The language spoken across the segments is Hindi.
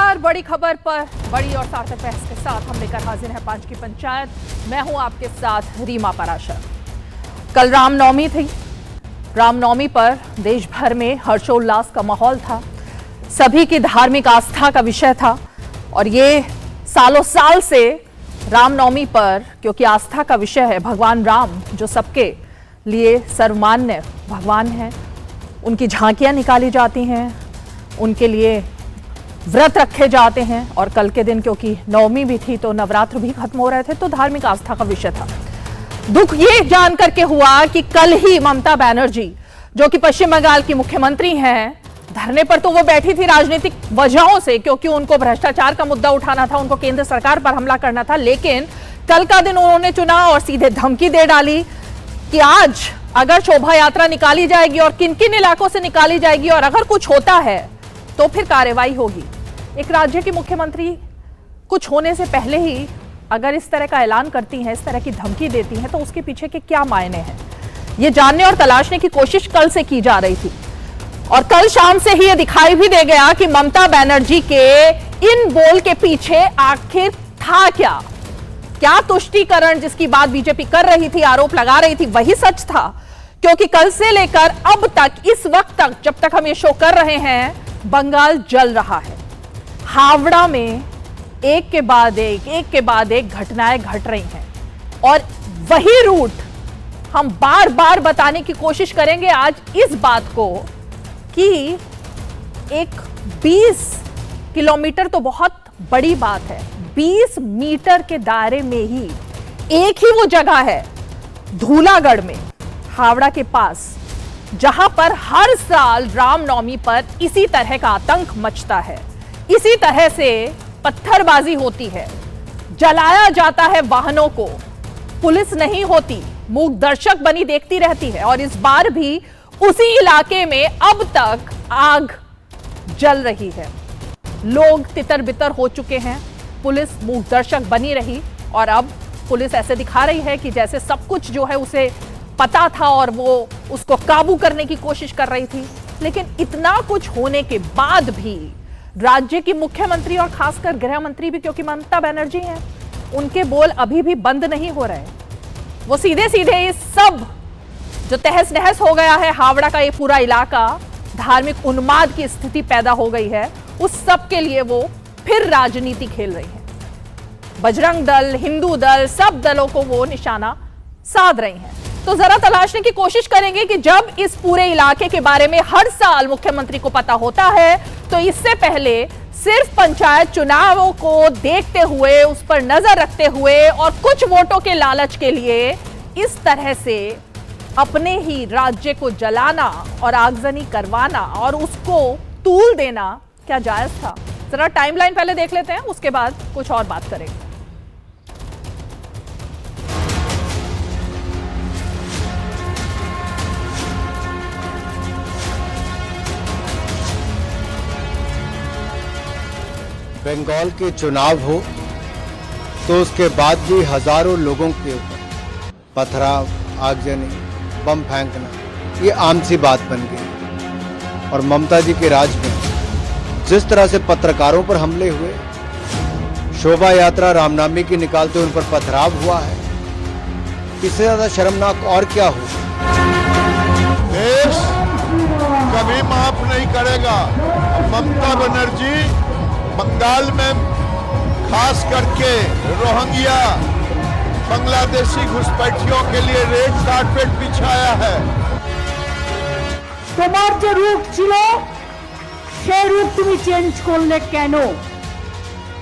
नमस्कार। बड़ी खबर पर बड़ी और सार्थक बहस के साथ हम लेकर हाजिर हैं 5 की पंचायत। मैं हूं आपके साथ रीमा पराशर। कल रामनवमी थी। रामनवमी पर देश भर में हर्षोल्लास का माहौल था। सभी की धार्मिक आस्था का विषय था और ये सालों साल से रामनवमी पर, क्योंकि आस्था का विषय है, भगवान राम जो सबके लिए सर्वमान्य भगवान हैं, उनकी झांकियां निकाली जाती हैं, उनके लिए व्रत रखे जाते हैं। और कल के दिन क्योंकि नवमी भी थी तो नवरात्र भी खत्म हो रहे थे, तो धार्मिक आस्था का विषय था। दुख ये जानकर के हुआ कि कल ही ममता बनर्जी जो कि पश्चिम बंगाल की मुख्यमंत्री हैं, धरने पर तो वो बैठी थी राजनीतिक वजहों से, क्योंकि उनको भ्रष्टाचार का मुद्दा उठाना था, उनको केंद्र सरकार पर हमला करना था। लेकिन कल का दिन उन्होंने चुना और सीधे धमकी दे डाली कि आज अगर शोभा यात्रा निकाली जाएगी और किन किन इलाकों से निकाली जाएगी और अगर कुछ होता है तो फिर कार्रवाई होगी। एक राज्य की मुख्यमंत्री कुछ होने से पहले ही अगर इस तरह का ऐलान करती हैं, इस तरह की धमकी देती हैं, तो उसके पीछे के क्या मायने हैं, ये जानने और तलाशने की कोशिश कल से की जा रही थी। और कल शाम से ही ये दिखाई भी दे गया कि ममता बनर्जी के इन बोल के पीछे आखिर था क्या। क्या तुष्टीकरण जिसकी बात बीजेपी कर रही थी, आरोप लगा रही थी, वही सच था? क्योंकि कल से लेकर अब तक, इस वक्त तक, जब तक हम ये शो कर रहे हैं, बंगाल जल रहा है। हावड़ा में एक के बाद एक घटनाएं घट रही हैं और वही रूट हम बार बार बताने की कोशिश करेंगे आज इस बात को कि एक 20 किलोमीटर तो बहुत बड़ी बात है। 20 मीटर के दायरे में ही एक ही वो जगह है, धूलागढ़ में, हावड़ा के पास, जहां पर हर साल रामनवमी पर इसी तरह का आतंक मचता है, इसी तरह से पत्थरबाजी होती है, जलाया जाता है वाहनों को, पुलिस नहीं होती, मूक दर्शक बनी देखती रहती है। और इस बार भी उसी इलाके में अब तक आग जल रही है, लोग तितर बितर हो चुके हैं, पुलिस मूक दर्शक बनी रही और अब पुलिस ऐसे दिखा रही है कि जैसे सब कुछ जो है उसे पता था और वो उसको काबू करने की कोशिश कर रही थी। लेकिन इतना कुछ होने के बाद भी राज्य की मुख्यमंत्री और खासकर गृह मंत्री भी, क्योंकि ममता बनर्जी हैं, उनके बोल अभी भी बंद नहीं हो रहे। वो सीधे सीधे इस सब जो तहस नहस हो गया है, हावड़ा का ये पूरा इलाका, धार्मिक उन्माद की स्थिति पैदा हो गई है, उस सब के लिए वो फिर राजनीति खेल रही है। बजरंग दल, हिंदू दल, सब दलों को वो निशाना साध रही हैं। तो जरा तलाशने की कोशिश करेंगे कि जब इस पूरे इलाके के बारे में हर साल मुख्यमंत्री को पता होता है, तो इससे पहले सिर्फ पंचायत चुनावों को देखते हुए, उस पर नजर रखते हुए और कुछ वोटों के लालच के लिए इस तरह से अपने ही राज्य को जलाना और आगजनी करवाना और उसको तूल देना क्या जायज था? जरा टाइमलाइन पहले देख लेते हैं, उसके बाद कुछ और बात करेंगे। बंगाल के चुनाव हो तो उसके बाद भी हजारों लोगों के ऊपर पथराव, आगजनी, बम फेंकना ये आम सी बात बन गई। और ममता जी के राज में जिस तरह से पत्रकारों पर हमले हुए, शोभा यात्रा रामनवमी की निकालते उन पर पथराव हुआ है, इससे ज्यादा शर्मनाक और क्या हो? देश कभी माफ नहीं करेगा। ममता बनर्जी बंगाल में खास करके रोहिंग्या बांग्लादेशी घुसपैठियों के लिए रेड कार्पेट बिछाया है। তোমার যে রূপ ছিল সেই রূপ তুমি চেঞ্জ করলে কেন?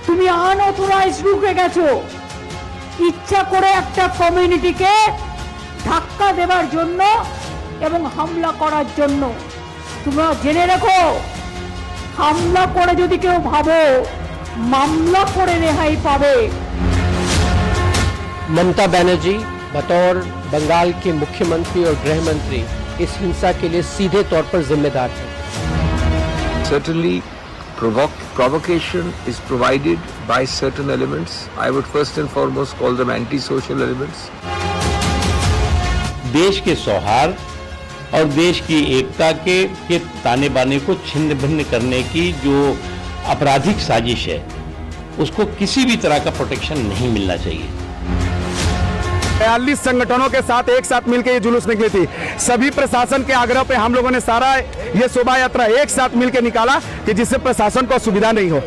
তুমি আনঅথরাইজড রূপে গেছো, ইচ্ছা করে একটা কমিউনিটিকে ধাক্কা দেওয়ার জন্য এবং হামলা করার জন্য। তোমরা জেনে রাখো, হামলা করে যদি কেউ ভাবো মামলা করে রেহাই পাবে। ममता बनर्जी बतौर बंगाल के मुख्यमंत्री और गृह मंत्री इस हिंसा के लिए सीधे तौर पर जिम्मेदार हैं। Certainly, provocation is provided by certain elements. I would first and foremost call them anti-social elements. देश के सौहार्द और देश की एकता के ताने बाने को छिन्न भिन्न करने की जो आपराधिक साजिश है, उसको किसी भी तरह का प्रोटेक्शन नहीं मिलना चाहिए। 42 संगठनों के साथ एक साथ मिलकर ये जुलूस निकली थी। सभी प्रशासन के आग्रह पे हम लोगों ने सारा ये शोभा यात्रा एक साथ मिलकर निकाला कि जिससे प्रशासन को असुविधा नहीं हो।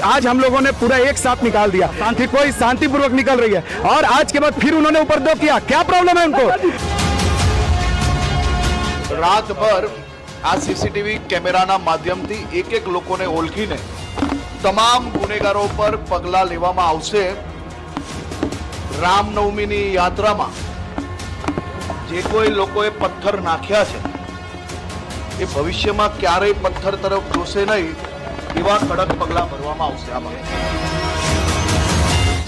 आज हम लोगों ने पूरा एक साथ निकाल दिया कि कोई शांतिपूर्वक निकल रही है, और आज के बाद फिर उन्होंने उपद्रव किया। क्या प्रॉब्लम है उनको? रात भर आ सीसीटीवी कैमेराना माध्यमथी एक लोकोने ओळखीने તમામ ગુનેગારો પર પગલા લેવામાં આવશે। રામનવમીની યાત્રામાં જે કોઈ લોકોએ પથ્થર નાખ્યા છે એ ભવિષ્યમાં ક્યારેય પથ્થર તરફ જોશે નહીં, એવા કડક પગલા ભરવામાં આવશે। આમાં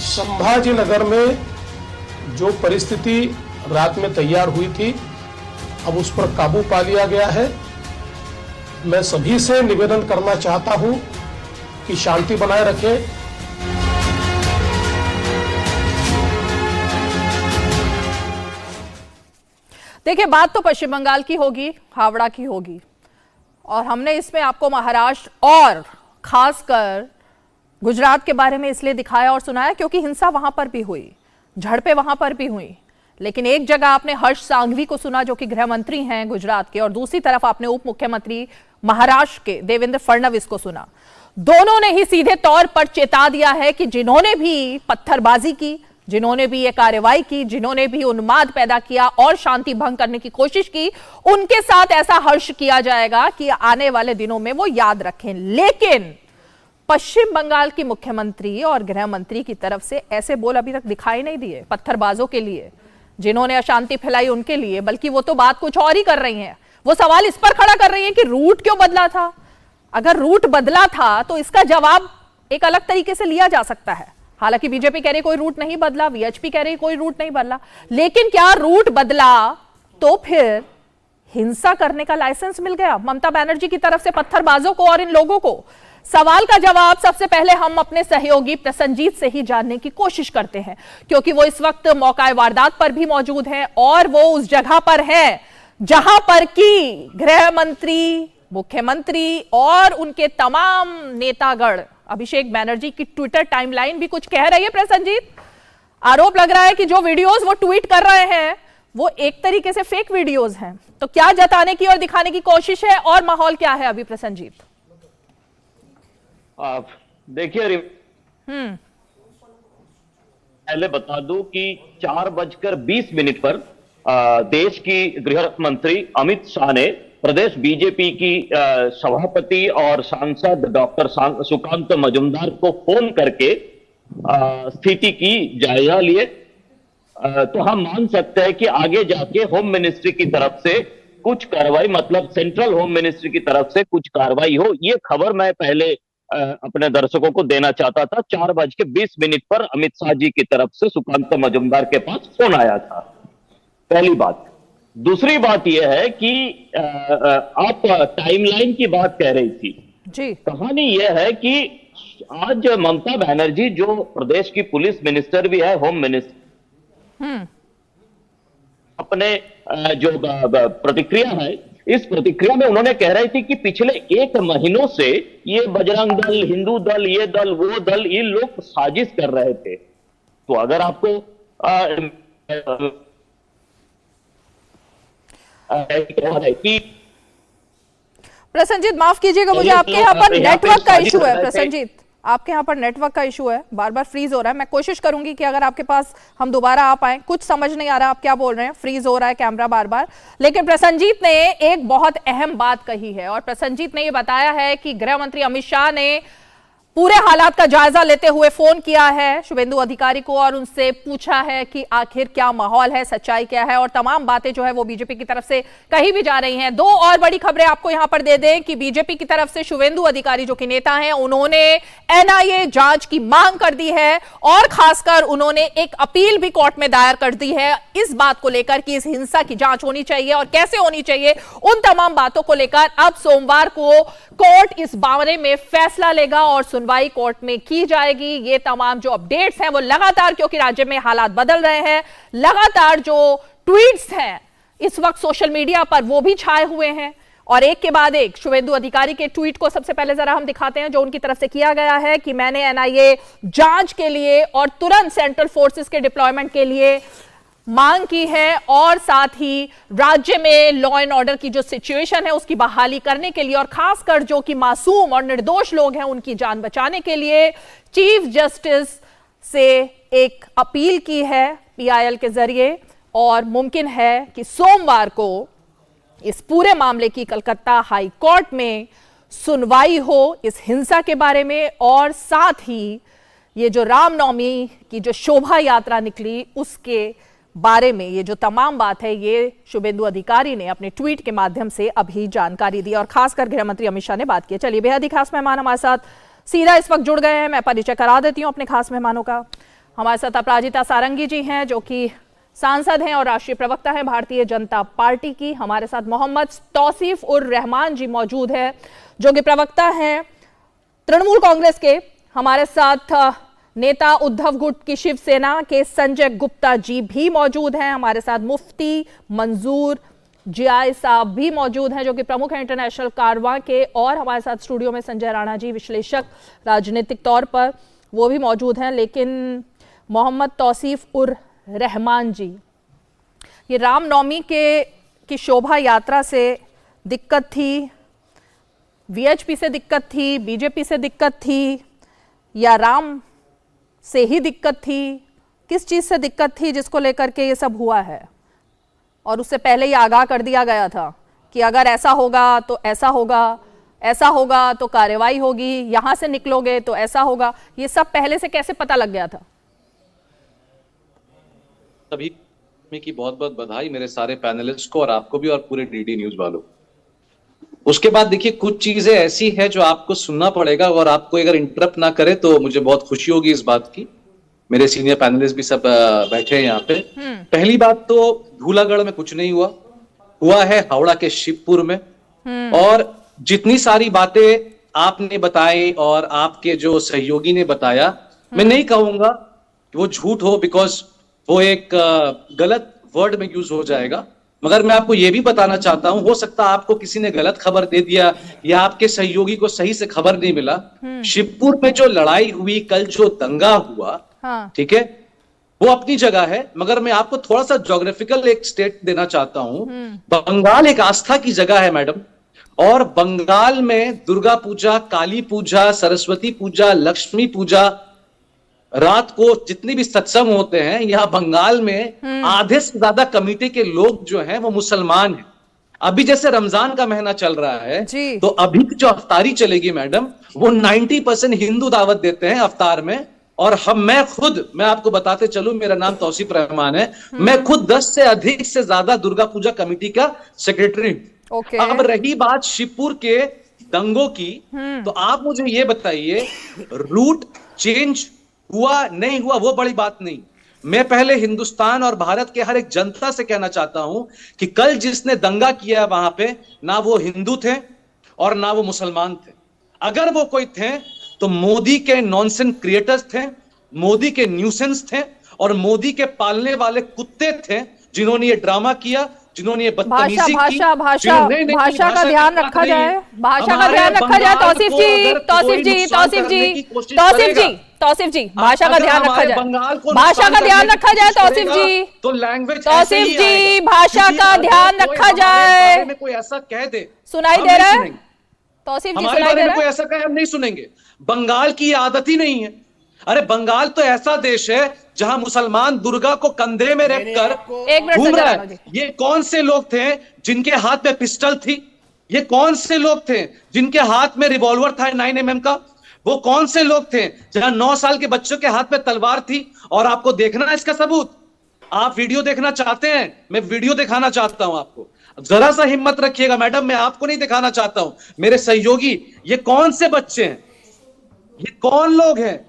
संभाजीनगर में जो परिस्थिति रात में तैयार हुई थी, अब उस पर काबू पा लिया गया है। मैं सभी से निवेदन करना चाहता हूं कि शांति बनाए रखें। देखिए, बात तो पश्चिम बंगाल की होगी, हावड़ा की होगी, और हमने इसमें आपको महाराष्ट्र और खासकर गुजरात के बारे में इसलिए दिखाया और सुनाया क्योंकि हिंसा वहां पर भी हुई, झड़पें वहां पर भी हुई। लेकिन एक जगह आपने हर्ष सांघवी को सुना जो कि गृह मंत्री हैं गुजरात के, और दूसरी तरफ आपने उप मुख्यमंत्री महाराष्ट्र के देवेंद्र फडणवीस को सुना। दोनों ने ही सीधे तौर पर चेता दिया है कि जिन्होंने भी पत्थरबाजी की, जिन्होंने भी ये कार्रवाई की, जिन्होंने भी उन्माद पैदा किया और शांति भंग करने की कोशिश की, उनके साथ ऐसा हर्ष किया जाएगा कि आने वाले दिनों में वो याद रखें। लेकिन पश्चिम बंगाल की मुख्यमंत्री और गृह मंत्री की तरफ से ऐसे बोल अभी तक दिखाई नहीं दिए पत्थरबाजों के लिए, जिन्होंने अशांति फैलाई उनके लिए, बल्कि वो तो बात कुछ और ही कर रही हैं। वो सवाल इस पर खड़ा कर रही हैं कि रूट क्यों बदला था। अगर रूट बदला था तो इसका जवाब एक अलग तरीके से लिया जा सकता है। हालांकि बीजेपी कह रही कोई रूट नहीं बदला, वीएचपी कह रही कोई रूट नहीं बदला, लेकिन क्या रूट बदला तो फिर हिंसा करने का लाइसेंस मिल गया ममता बनर्जी की तरफ से पत्थरबाजों को और इन लोगों को? सवाल का जवाब सबसे पहले हम अपने सहयोगी प्रसन्नजीत से ही जानने की कोशिश करते हैं, क्योंकि वो इस वक्त मौका वारदात पर भी मौजूद हैं और वो उस जगह पर है जहां पर की गृह मंत्री, मुख्यमंत्री और उनके तमाम नेतागण, अभिषेक बैनर्जी की ट्विटर टाइमलाइन भी कुछ कह रही है। प्रसन्नजीत, आरोप लग रहा है कि जो वीडियोस वो ट्वीट कर रहे हैं वो एक तरीके से फेक वीडियोस हैं। तो क्या जताने की और दिखाने की कोशिश है और माहौल क्या है अभी प्रसन्नजीत? देखिए, पहले बता दूं कि 4:20 पर देश की गृह मंत्री अमित शाह ने प्रदेश बीजेपी की सभापति और सांसद डॉक्टर सुकांत मजुमदार को फोन करके स्थिति की जायजा लिए। तो हम मान सकते हैं कि आगे जाके होम मिनिस्ट्री की तरफ से कुछ कार्रवाई, मतलब सेंट्रल होम मिनिस्ट्री की तरफ से कुछ कार्रवाई हो। ये खबर मैं पहले अपने दर्शकों को देना चाहता था। 4:20 पर अमित शाह जी की तरफ से सुकांत मजुमदार के पास फोन आया था, पहली बात। दूसरी बात यह है कि आप टाइमलाइन की बात कह रही थी जी। कहानी यह है कि आज ममता बनर्जी जो प्रदेश की पुलिस मिनिस्टर भी है, होम मिनिस्टर, अपने जो प्रतिक्रिया है, इस प्रतिक्रिया में उन्होंने कह रही थी कि पिछले 1 महीनों से ये बजरंग दल, हिंदू दल, ये दल, वो दल, ये लोग साजिश कर रहे थे। तो अगर आपको प्रसन्नजीत, माफ कीजिएगा, मुझे आपके यहाँ पर नेटवर्क का इशू है। प्रसन्नजीत, आपके यहाँ पर नेटवर्क का इशू है, बार बार फ्रीज हो रहा है। मैं कोशिश करूंगी कि अगर आपके पास हम दोबारा आ पाए। कुछ समझ नहीं आ रहा आप क्या बोल रहे हैं, फ्रीज हो रहा है कैमरा बार बार। लेकिन प्रसन्नजीत ने एक बहुत अहम बात कही है, और प्रसन्नजीत ने यह बताया है कि गृह मंत्री अमित शाह ने पूरे हालात का जायजा लेते हुए फोन किया है शुभेंदु अधिकारी को और उनसे पूछा है कि आखिर क्या माहौल है, सच्चाई क्या है, और तमाम बातें जो है वो बीजेपी की तरफ से कही भी जा रही हैं। 2 और बड़ी खबरें आपको यहां पर दे दें कि बीजेपी की तरफ से शुभेंदु अधिकारी जो कि नेता हैं, उन्होंने एनआईए जांच की मांग कर दी है, और खासकर उन्होंने एक अपील भी कोर्ट में दायर कर दी है इस बात को लेकर कि इस हिंसा की जांच होनी चाहिए और कैसे होनी चाहिए। उन तमाम बातों को लेकर अब सोमवार को कोर्ट इस बारे में फैसला लेगा और सुनवाई कोर्ट में की जाएगी। ये तमाम जो अपडेट्स हैं वो लगातार, क्योंकि राज्य में हालात बदल रहे हैं, लगातार जो ट्वीट्स हैं इस वक्त सोशल मीडिया पर वो भी छाए हुए हैं, और एक के बाद एक शुभेंदु अधिकारी के ट्वीट को सबसे पहले जरा हम दिखाते हैं, जो उनकी तरफ से किया गया है कि मैंने एनआईए जांच के लिए और तुरंत सेंट्रल फोर्सेस के डिप्लॉयमेंट के लिए मांग की है, और साथ ही राज्य में लॉ एंड ऑर्डर की जो सिचुएशन है उसकी बहाली करने के लिए, और खासकर जो कि मासूम और निर्दोष लोग हैं उनकी जान बचाने के लिए चीफ जस्टिस से एक अपील की है पीआईएल के जरिए। और मुमकिन है कि सोमवार को इस पूरे मामले की कलकत्ता हाई कोर्ट में सुनवाई हो इस हिंसा के बारे में, और साथ ही ये जो रामनवमी की जो शोभा यात्रा निकली उसके बारे में, ये जो तमाम बात है ये शुभेंदु अधिकारी ने अपने ट्वीट के माध्यम से अभी जानकारी दी, और खासकर गृह मंत्री अमित शाह ने बात की। चलिए, बेहद ही खास मेहमान हमारे साथ सीधा इस वक्त जुड़ गए हैं। मैं परिचय करा देती हूँ अपने खास मेहमानों का। हमारे साथ अपराजिता सारंगी जी हैं, जो कि सांसद हैं और राष्ट्रीय प्रवक्ता हैं भारतीय जनता पार्टी की। हमारे साथ मोहम्मद तौसीफ उर रहमान जी मौजूद है, जो कि प्रवक्ता हैं तृणमूल कांग्रेस के। हमारे साथ नेता उद्धव गुट की शिवसेना के संजय गुप्ता जी भी मौजूद हैं। हमारे साथ मुफ्ती मंजूर जियाई साहब भी मौजूद हैं, जो कि प्रमुख हैं इंटरनेशनल कारवां के। और हमारे साथ स्टूडियो में संजय राणा जी, विश्लेषक राजनीतिक तौर पर, वो भी मौजूद हैं। लेकिन मोहम्मद तौसीफ उर रहमान जी, ये रामनवमी की शोभा यात्रा से दिक्कत थी, वीएचपी से दिक्कत थी, बीजेपी से दिक्कत थी, या राम से ही दिक्कत थी? किस चीज से दिक्कत थी जिसको लेकर के ये सब हुआ है? और उससे पहले ही आगाह कर दिया गया था कि अगर ऐसा होगा तो ऐसा होगा, ऐसा होगा तो कार्रवाई होगी, यहां से निकलोगे तो ऐसा होगा। ये सब पहले से कैसे पता लग गया था? सभी की बहुत बहुत बधाई, मेरे सारे पैनलिस्ट को और आपको भी, और पूरे डीडी न्यूज वालों। उसके बाद देखिए, कुछ चीजें ऐसी है जो आपको सुनना पड़ेगा, और आपको अगर इंटरप्ट ना करे तो मुझे बहुत खुशी होगी इस बात की। मेरे सीनियर पैनलिस्ट भी सब बैठे हैं यहाँ पे। पहली बात तो धूलागढ़ में कुछ नहीं हुआ है हावड़ा के शिवपुर में। और जितनी सारी बातें आपने बताई और आपके जो सहयोगी ने बताया, मैं नहीं कहूंगा कि वो झूठ हो, बिकॉज वो एक गलत वर्ड में यूज हो जाएगा। मगर मैं आपको ये भी बताना चाहता हूं, हो सकता है आपको किसी ने गलत खबर दे दिया या आपके सहयोगी को सही से खबर नहीं मिला। शिवपुर में जो लड़ाई हुई, कल जो दंगा हुआ, ठीक है, वो अपनी जगह है। मगर मैं आपको थोड़ा सा ज्योग्राफिकल एक स्टेट देना चाहता हूं। बंगाल एक आस्था की जगह है मैडम, और बंगाल में दुर्गा पूजा, काली पूजा, सरस्वती पूजा, लक्ष्मी पूजा, रात को जितने भी सत्संग होते हैं, यहाँ बंगाल में आधे से ज्यादा कम्युनिटी के लोग जो हैं वो मुसलमान हैं। अभी जैसे रमजान का महीना चल रहा है, तो अभी जो अफ्तारी चलेगी मैडम, वो 90% हिंदू दावत देते हैं अफ्तार में। और मैं आपको बताते चलूं, मेरा नाम तौसीफ रहमान है, मैं खुद 10 से अधिक से ज्यादा दुर्गा पूजा कमेटी का सेक्रेटरी हूं। अब रही बात शिवपुर के दंगों की, तो आप मुझे ये बताइए, रूट चेंज हुआ नहीं हुआ वो बड़ी बात नहीं। मैं पहले हिंदुस्तान और भारत के हर एक जनता से कहना चाहता हूं कि कल जिसने दंगा किया वहां पे, ना वो हिंदू थे और ना वो मुसलमान थे। अगर वो कोई थे तो मोदी के नॉनसेंस क्रिएटर्स थे, मोदी के न्यूसेंस थे, और मोदी के पालने वाले कुत्ते थे जिन्होंने ये ड्रामा किया, जिन्होंने ये बदतमीजी की। भाषा का ध्यान रखा जाए, भाषा का ध्यान रखा जाए। तौसीफ जी, भाषा का ध्यान रखा जाए, भाषा का ध्यान रखा जाए। तौसीफ जी, भाषा का ध्यान रखा जाए। कोई ऐसा कह दे, सुनाई दे रहा है? तौसीफ जी, सुनाई दे रहा है? कोई ऐसा कहे हम नहीं सुनेंगे। बंगाल की आदत ही नहीं है। अरे बंगाल तो ऐसा देश है जहां मुसलमान दुर्गा को कंधे में रख कर घूम रहा है। ये कौन से लोग थे जिनके हाथ में पिस्टल थी? ये कौन से लोग थे जिनके हाथ में रिवॉल्वर था 9mm का? वो कौन से लोग थे जहां 9 साल के बच्चों के हाथ में तलवार थी? और आपको देखना है इसका सबूत। आप वीडियो देखना चाहते हैं, मैं वीडियो दिखाना चाहता हूं आपको। जरा सा हिम्मत रखिएगा मैडम, मैं आपको नहीं दिखाना चाहता हूं, मेरे सहयोगी। ये कौन से बच्चे हैं? ये कौन लोग हैं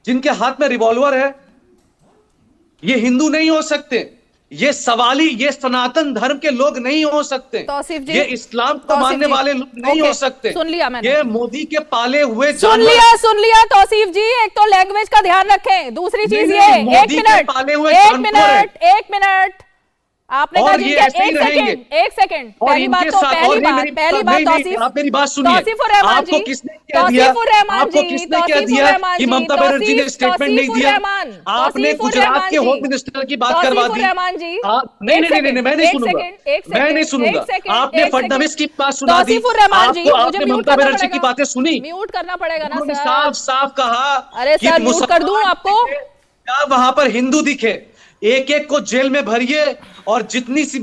जिनके हाथ में रिवॉल्वर है? ये हिंदू नहीं हो सकते, ये सवाली, ये सनातन धर्म के लोग नहीं हो सकते, ये इस्लाम को मानने वाले लोग नहीं हो सकते। सुन लिया मैंने, ये मोदी के पाले हुए सुन लिया तौसीफ जी। एक तो लैंग्वेज का ध्यान रखें, दूसरी चीज ये, एक मिनट, आपने और कहा ये जिनके ऐसे ही रहेंगे। एक सेकंड और पहली बात इनके तो साथ और पहली नहीं, बात नहीं, आप मेरी बात सुनिए। तौसीफुर रहमान आपको जी, किसने कह दिया, तौसीफुर रहमान आपको जी, किसने कह तौसीफुर दिया रहमान कि जी, ममता बनर्जी ने स्टेटमेंट नहीं तौसीफुर दिया? रहमान, आपने तौसीफुर गुजरात रहमान के जी, होम मिनिस्टर की बात करवा तौसीफुर दी। रहमान जी, नहीं एक नहीं नहीं, मैं नहीं सेकंड, सुनूंगा, एक मैं नहीं सेकंड, सुनूंगा। एक सेकंड, आपने एक फडणवीस सेकंड। की बात सुना दी, तौसीफुर रहमान जी, आपको मुझे आपने म्यूट ममता करना बनर्जी की पड़ेगा। बातें सुनी? म्यूट करना पड़ेगा ना उन्होंने सर। साफ साफ कहा अरे कि सर, म्यूट कर दूं मुसलमान आपको? दिखे या वहां पर हिंदू दिखे, एक एक को जेल में भरिए और जितनी सी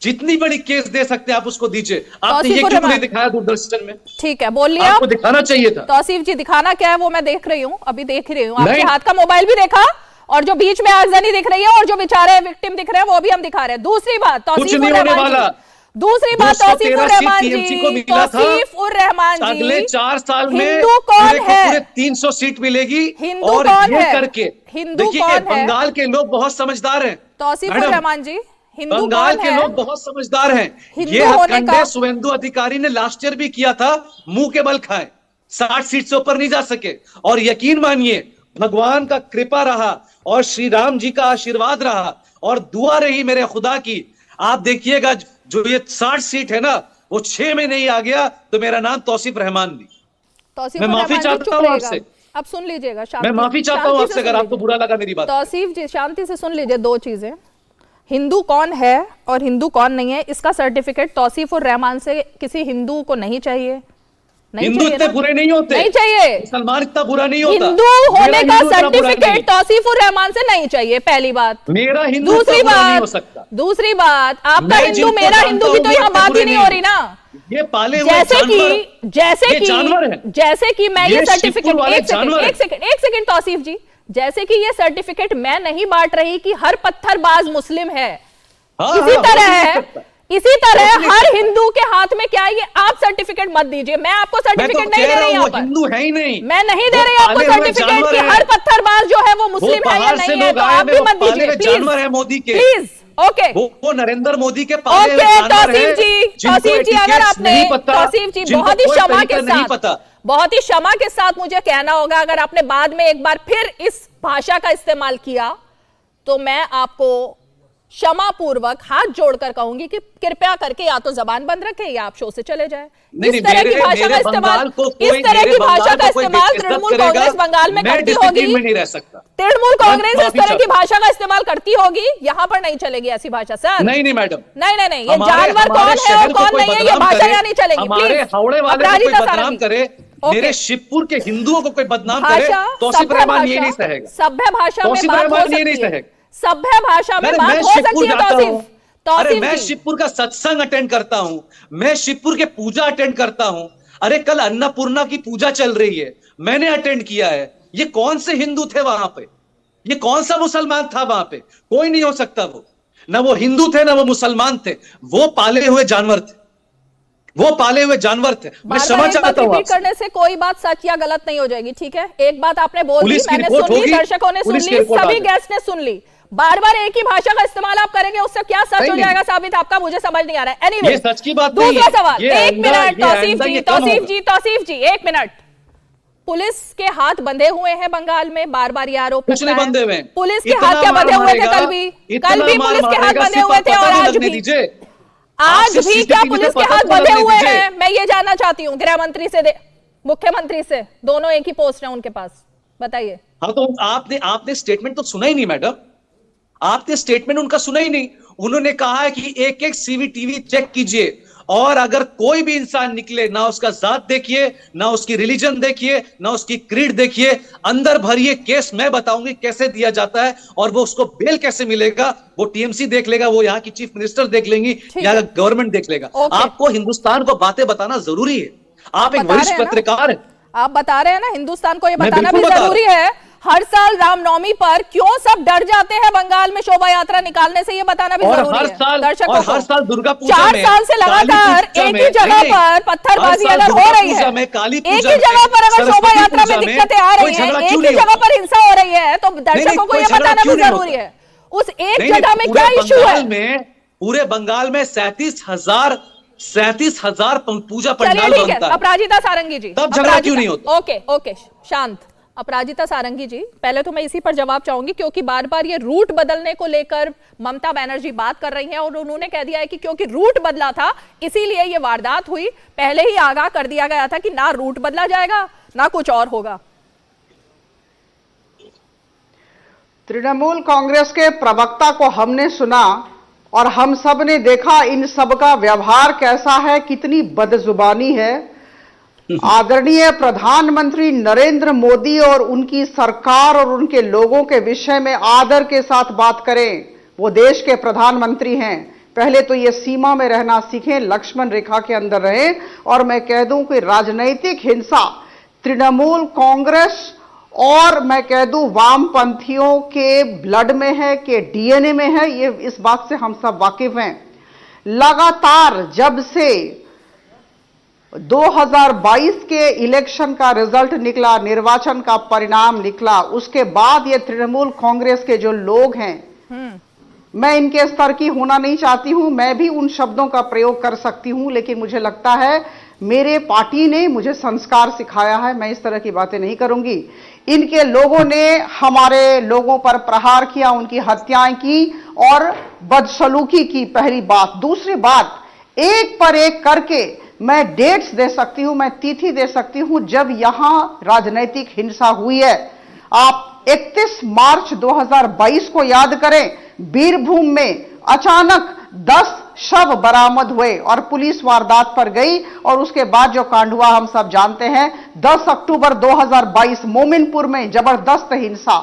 जितनी बड़ी केस दे सकते हैं आप उसको दीजिए। आपने ये क्यों नहीं दिखाया दूरदर्शन में? ठीक है, बोलिए। आपको दिखाना चाहिए था। तौसीफ जी, दिखाना क्या है वो मैं देख रही हूँ, अभी देख रही हूँ। आपके नहीं। हाथ का मोबाइल भी देखा, और जो बीच में आगजनी दिख रही है और जो बेचारे विक्टिम दिख रहे हैं वो भी हम दिखा रहे हैं। दूसरी बात कुछ नहीं होने वाला। दूसरी बात तौसीफुर रहमान जी, TMC को मिला था। तौसीफुर रहमान जी, अगले 4 साल में हिंदू कौन है? पूरे 300 सीट मिलेगी। हिंदू और कौन ये है? करके हिंदू देखिए, कौन है? बंगाल के लोग बहुत समझदार हैं। तौसीफुर मैडम, रहमान जी, हिंदू बंगाल कौन के है? लोग बहुत समझदार हैं। हिंदू ये होने हथकंडे का- शुभेंदु अधिकारी ने लास्ट ईयर भी किया था, मुंह के बल खाए, 60 सीट से ऊपर नहीं जा सके। और यकीन मानिए, भगवान का कृपा रहा और श्री राम जी का आशीर्वाद रहा और दुआ रही मेरे खुदा की। आप देखिएगा, जो ये 60 सीट है ना, वो 6 में नहीं आ गया तो मेरा नाम तौसीफ रहमान नहीं। तौसीफुर मैं माफी रहमान जी, चाहता चुप हूं रहिएगा। आपसे। अब सुन लीजिएगा, मैं शांति माफी चाहता हूं शांति आपसे से अगर सुन आपको लीजिए। बुरा लगा मेरी बात। तौसीफ जी, शांति से सुन लीजिए। दो चीजें, हिंदू कौन है और हिंदू कौन नहीं है, इसका सर्टिफिकेट तौसीफुर रहमान से किसी हिंदू को नहीं चाहिए। नहीं हिंदू चाहिए इतने ना? बुरे नहीं होते, नहीं चाहिए। मुसलमान इतना बुरा नहीं होता। हिंदू होने मेरा का हिंदू इतना बुरा नहीं। सर्टिफिकेट तौसीफुर रहमान से नहीं चाहिए, पहली बात। मेरा हिंदू दूसरी इतना बुरा नहीं हो बात, सकता। दूसरी बात, आपका मैं हिंदू जिनको मेरा जानता हिंदू की हूं, तो वो यहाँ इतने बात ही बुरे नहीं नहीं हो रही ना। ये पाले हुए जैसे जानवर, ये जानवर है। जैसे कि मैं ये शिवपुर सर्टिफिकेट, वाले जानवर एक सेकंड तौसीफ जी, जैसे कि ये सर्टिफिकेट मैं नहीं बांट रही कि हर पत्थरबाज मुस्लिम है, इसी तरह है, इसी तरह हर हिंदू के हाथ में क्या है, ये आप सर्टिफिकेट मत दीजिए। मैं आपको सर्टिफिकेट नहीं दे रही यहाँ पर, हिंदू है ही नहीं। मैं नहीं दे रही आपको सर्टिफिकेट कि हर पत्थरबाज जो है वो मुस्लिम है या नहीं है, तो आप भी मत दीजिए जानवर है मोदी के, प्लीज। ओके, वो नरेंद्र मोदी के पाले हुए ओके जानवर हैं, तौसीफ जी, जिनको तौसीफ जी, अगर एटिकेट्स आपने, नहीं पता, तौसीफ जी, जिनको बहुत ही कोई क्षमा के तरीका नहीं साथ, पता। बहुत ही क्षमा के साथ मुझे कहना होगा, अगर आपने बाद में एक बार फिर इस भाषा का इस्तेमाल किया तो मैं आपको क्षमा पूर्वक हाथ जोड़कर कहूंगी कि कृपया करके या तो जबान बंद रखें या आप शो से चले जाएं। इस तरह की भाषा का इस्तेमाल, इस तरह की भाषा का इस्तेमाल तृणमूल कांग्रेस बंगाल में करती होगी, नहीं रह सकता। तृणमूल कांग्रेस इस तरह की भाषा का इस्तेमाल करती होगी, यहाँ पर नहीं चलेगी ऐसी भाषा सर। नहीं मैडम, नहीं, ये जानवर कौन है और कौन नहीं है, ये भाषा यहाँ नहीं चलेगी। हमारे हावड़े वाले को कोई बदनाम करे, मेरे शिवपुर के हिंदुओं को कोई बदनाम करे, तौसीफ रहमान ये नहीं सहेगा। सभ्य भाषा में बात हो सकती है, सभ्य भाषा में बात हो सकती है तौसीफ। अरे मैं शिवपुर का सत्संग अटेंड करता हूं, मैं शिवपुर के पूजा अटेंड करता हूं। अरे कल अन्नपूर्णा की पूजा चल रही है, मैंने अटेंड किया है। ये कौन से हिंदू थे वहां पे? ये कौन सा मुसलमान था वहां पे? कोई नहीं हो सकता। वो ना वो हिंदू थे ना वो मुसलमान थे, वो पाले हुए जानवर थे, वो पाले हुए जानवर थे। मैं क्षमा चाहता हूं आपसे। करने से कोई बात सच या गलत नहीं हो जाएगी, ठीक है? एक बात आपने बोल दी, पुलिस की मैंने रिपोर्ट सुन ली, होगी, दर्शकों ने सुन पुलिस की ली, रिपोर्ट सभी आ गेस्ट ने सुन ली। बार बार एक ही भाषा का इस्तेमाल आप करेंगे, उससे क्या सच हो जाएगा साबित आपका, मुझे समझ नहीं आ रहा है। एनीवे, ये सच की बात नहीं है। दूसरा सवाल, ये एक आइंदा- मिनट ये तौसीफ आइंदा जी, ये कम तौसीफ होगा। जी, तौसीफ जी, एक मिनट। पुलिस के हाथ बंधे हुए हैं बंगाल में, बार बार ये आरोप कुछ नहीं बंधे हुए। पुलिस के हाथ क्या बंधे हुए थे? कल भी पुलिस के हाथ बंधे हुए थे और आज भी क्या पुलिस के हाथ बंधे हुए हैं? मैं ये जानना चाहती हूँ गृह मंत्री से, मुख्यमंत्री से, दोनों एक ही पोस्ट है उनके पास, बताइए। हाँ तो आपने स्टेटमेंट तो सुना ही नहीं मैडम, आपने स्टेटमेंट उनका सुना ही नहीं। उन्होंने कहा है कि एक एक सीसीटीवी चेक कीजिए और अगर कोई भी इंसान निकले, ना उसका जात देखिए, ना उसकी रिलीजन देखिए, ना उसकी क्रीड देखिए, अंदर भरिए केस, मैं बताऊंगी कैसे दिया जाता है और वो उसको बेल कैसे मिलेगा। वो टीएमसी देख लेगा, वो यहाँ की चीफ मिनिस्टर देख लेंगी, यहाँ का गवर्नमेंट देख लेगा। आपको हिंदुस्तान को बातें बताना जरूरी है। आप एक वरिष्ठ पत्रकार हैं, आप बता रहे हैं ना, हिंदुस्तान को ये बताना भी जरूरी है। हर साल रामनवमी पर क्यों सब डर जाते हैं बंगाल में शोभा यात्रा निकालने से, ये बताना भी जरूरी है दर्शकों को। हर साल दुर्गा पूजा 4 साल से लगातार एक ही जगह पर पत्थरबाजी अगर हो रही है, एक ही जगह पर अगर शोभा यात्रा में दिक्कतें आ रही हैं, एक ही जगह पर हिंसा हो रही है, तो दर्शकों को ये बताना भी जरूरी है उस एक जगह में क्या इशू है। पूरे बंगाल में 37,000 पूजा पंडाल चलिए ठीक है, बनता है। अपराजिता सारंगी जी, तब झगड़ा क्यों नहीं होता? ओके शांत। अपराजिता सारंगी जी, पहले तो मैं इसी पर जवाब चाहूंगी, क्योंकि बार बार ये रूट बदलने को लेकर ममता बनर्जी बात कर रही हैं और उन्होंने कह दिया है कि क्योंकि रूट बदला था इसीलिए ये वारदात हुई। पहले ही आगाह कर दिया गया था कि ना रूट बदला जाएगा ना कुछ और होगा। तृणमूल कांग्रेस के प्रवक्ता को हमने सुना और हम सब ने देखा इन सब का व्यवहार कैसा है, कितनी बदजुबानी है। आदरणीय प्रधानमंत्री नरेंद्र मोदी और उनकी सरकार और उनके लोगों के विषय में आदर के साथ बात करें। वो देश के प्रधानमंत्री हैं, पहले तो ये सीमा में रहना सीखें, लक्ष्मण रेखा के अंदर रहें। और मैं कह दूं कि राजनीतिक हिंसा तृणमूल कांग्रेस और मैं कह दूं वामपंथियों के ब्लड में है, के डीएनए में है, ये इस बात से हम सब वाकिफ हैं। लगातार जब से 2022 के इलेक्शन का रिजल्ट निकला, निर्वाचन का परिणाम निकला, उसके बाद ये तृणमूल कांग्रेस के जो लोग हैं, मैं इनके स्तर की होना नहीं चाहती हूं, मैं भी उन शब्दों का प्रयोग कर सकती हूं, लेकिन मुझे लगता है मेरे पार्टी ने मुझे संस्कार सिखाया है, मैं इस तरह की बातें नहीं करूंगी। इनके लोगों ने हमारे लोगों पर प्रहार किया, उनकी हत्याएं की और बदसलूकी की, पहली बात। दूसरी बात, एक पर एक करके मैं डेट्स दे सकती हूं, मैं तिथि दे सकती हूं जब यहां राजनीतिक हिंसा हुई है। आप 31 मार्च 2022 को याद करें, बीरभूम में अचानक 10 शव बरामद हुए और पुलिस वारदात पर गई और उसके बाद जो कांड हुआ हम सब जानते हैं। 10 अक्टूबर 2022 मोमिनपुर में जबरदस्त हिंसा।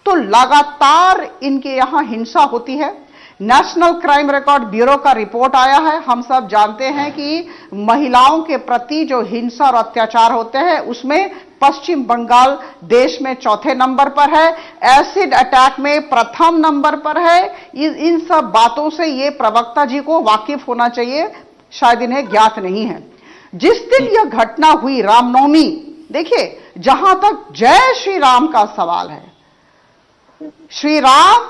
तो लगातार इनके यहां हिंसा होती है। नेशनल क्राइम रिकॉर्ड ब्यूरो का रिपोर्ट आया है, हम सब जानते हैं कि महिलाओं के प्रति जो हिंसा और अत्याचार होते हैं उसमें पश्चिम बंगाल देश में चौथे नंबर पर है, एसिड अटैक में प्रथम नंबर पर है। इन सब बातों से ये प्रवक्ता जी को वाकिफ होना चाहिए, शायद इन्हें ज्ञात नहीं है। जिस दिन यह घटना हुई रामनवमी, देखिए जहां तक जय श्री राम का सवाल है, श्री राम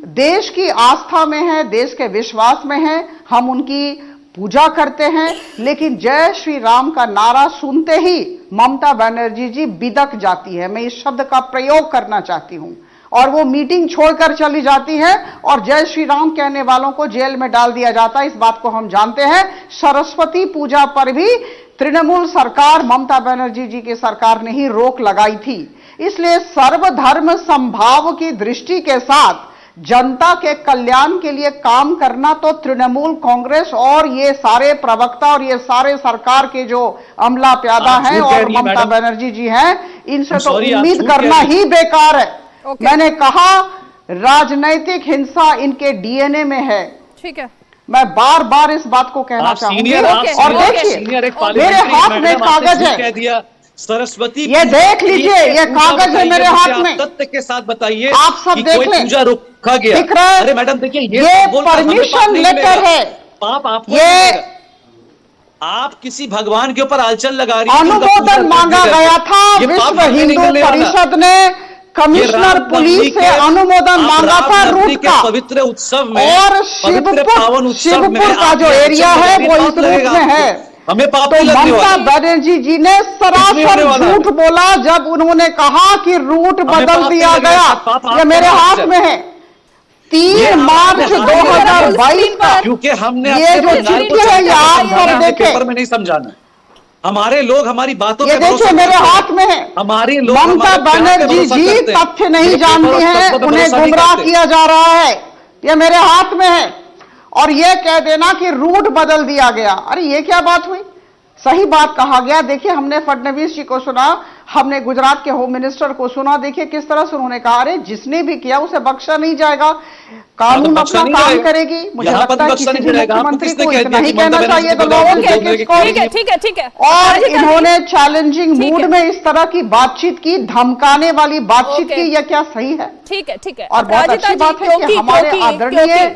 देश की आस्था में है, देश के विश्वास में है, हम उनकी पूजा करते हैं, लेकिन जय श्री राम का नारा सुनते ही ममता बनर्जी जी बिदक जाती है, मैं इस शब्द का प्रयोग करना चाहती हूं, और वो मीटिंग छोड़कर चली जाती है और जय श्री राम कहने वालों को जेल में डाल दिया जाता है। इस बात को हम जानते हैं। सरस्वती पूजा पर भी तृणमूल सरकार, ममता बनर्जी जी की सरकार ने ही रोक लगाई थी। इसलिए सर्वधर्म समभाव की दृष्टि के साथ जनता के कल्याण के लिए काम करना तो तृणमूल कांग्रेस और ये सारे प्रवक्ता और ये सारे सरकार के जो अमला प्यादा हैं और ममता बनर्जी जी हैं, इनसे तो उम्मीद करना ही बेकार है। मैंने कहा राजनीतिक हिंसा इनके डीएनए में है। ठीक है, मैं बार बार इस बात को कहना चाहूंगी। और देखिए मेरे हाथ में कागज है, सरस्वती, ये देख लीजिए, ये कागज है मेरे हाथ में, तथ्य के साथ बताइए। आप सब देख लें, पूजा रोका गया। दिख रहा है? अरे मैडम देखिए, ये परमिशन लेटर है। ये आप किसी भगवान के ऊपर आलचल लगा रही हैं। अनुमोदन मांगा गया था, विश्व हिंदू परिषद ने कमिश्नर पुलिस से अनुमोदन मांगा था रूट का, पवित्र उत्सव में और शिवपुर का जो एरिया है वो इस रूट में है। हमें पाप तो ममता बनर्जी जी ने सरासर झूठ बोला जब उन्होंने कहा कि रूट बदल दिया गया। ये मेरे हाथ में है, 3 मार्च 2022 का, क्योंकि हमने ये जो चिट्ठी है ये आप सब देखें, पेपर में नहीं समझाना। हमारे लोग हमारी बातों ये देखिए मेरे हाथ में है। हमारे लोग ममता बनर्जी जी तथ्य नहीं जानती हैं, उन्हें गुमराह किया जा रहा है। ये मेरे हाथ में है। और यह कह देना कि रूट बदल दिया गया, अरे ये क्या बात हुई? सही बात कहा गया। देखिए हमने फडणवीस जी को सुना, हमने गुजरात के होम मिनिस्टर को सुना, देखिए किस तरह से उन्होंने कहा अरे जिसने भी किया उसे बख्शा नहीं जाएगा, कानून अपना काम करेगी। मुझे लगता है किसी भी मुख्यमंत्री को इतना ही कहना चाहिए तो लोगों के। ठीक है। और इन्होंने चैलेंजिंग मूड में इस तरह की बातचीत की, धमकाने वाली बातचीत की, यह क्या सही है? ठीक है। और बहुत अच्छी बात है कि हमारे आदरणीय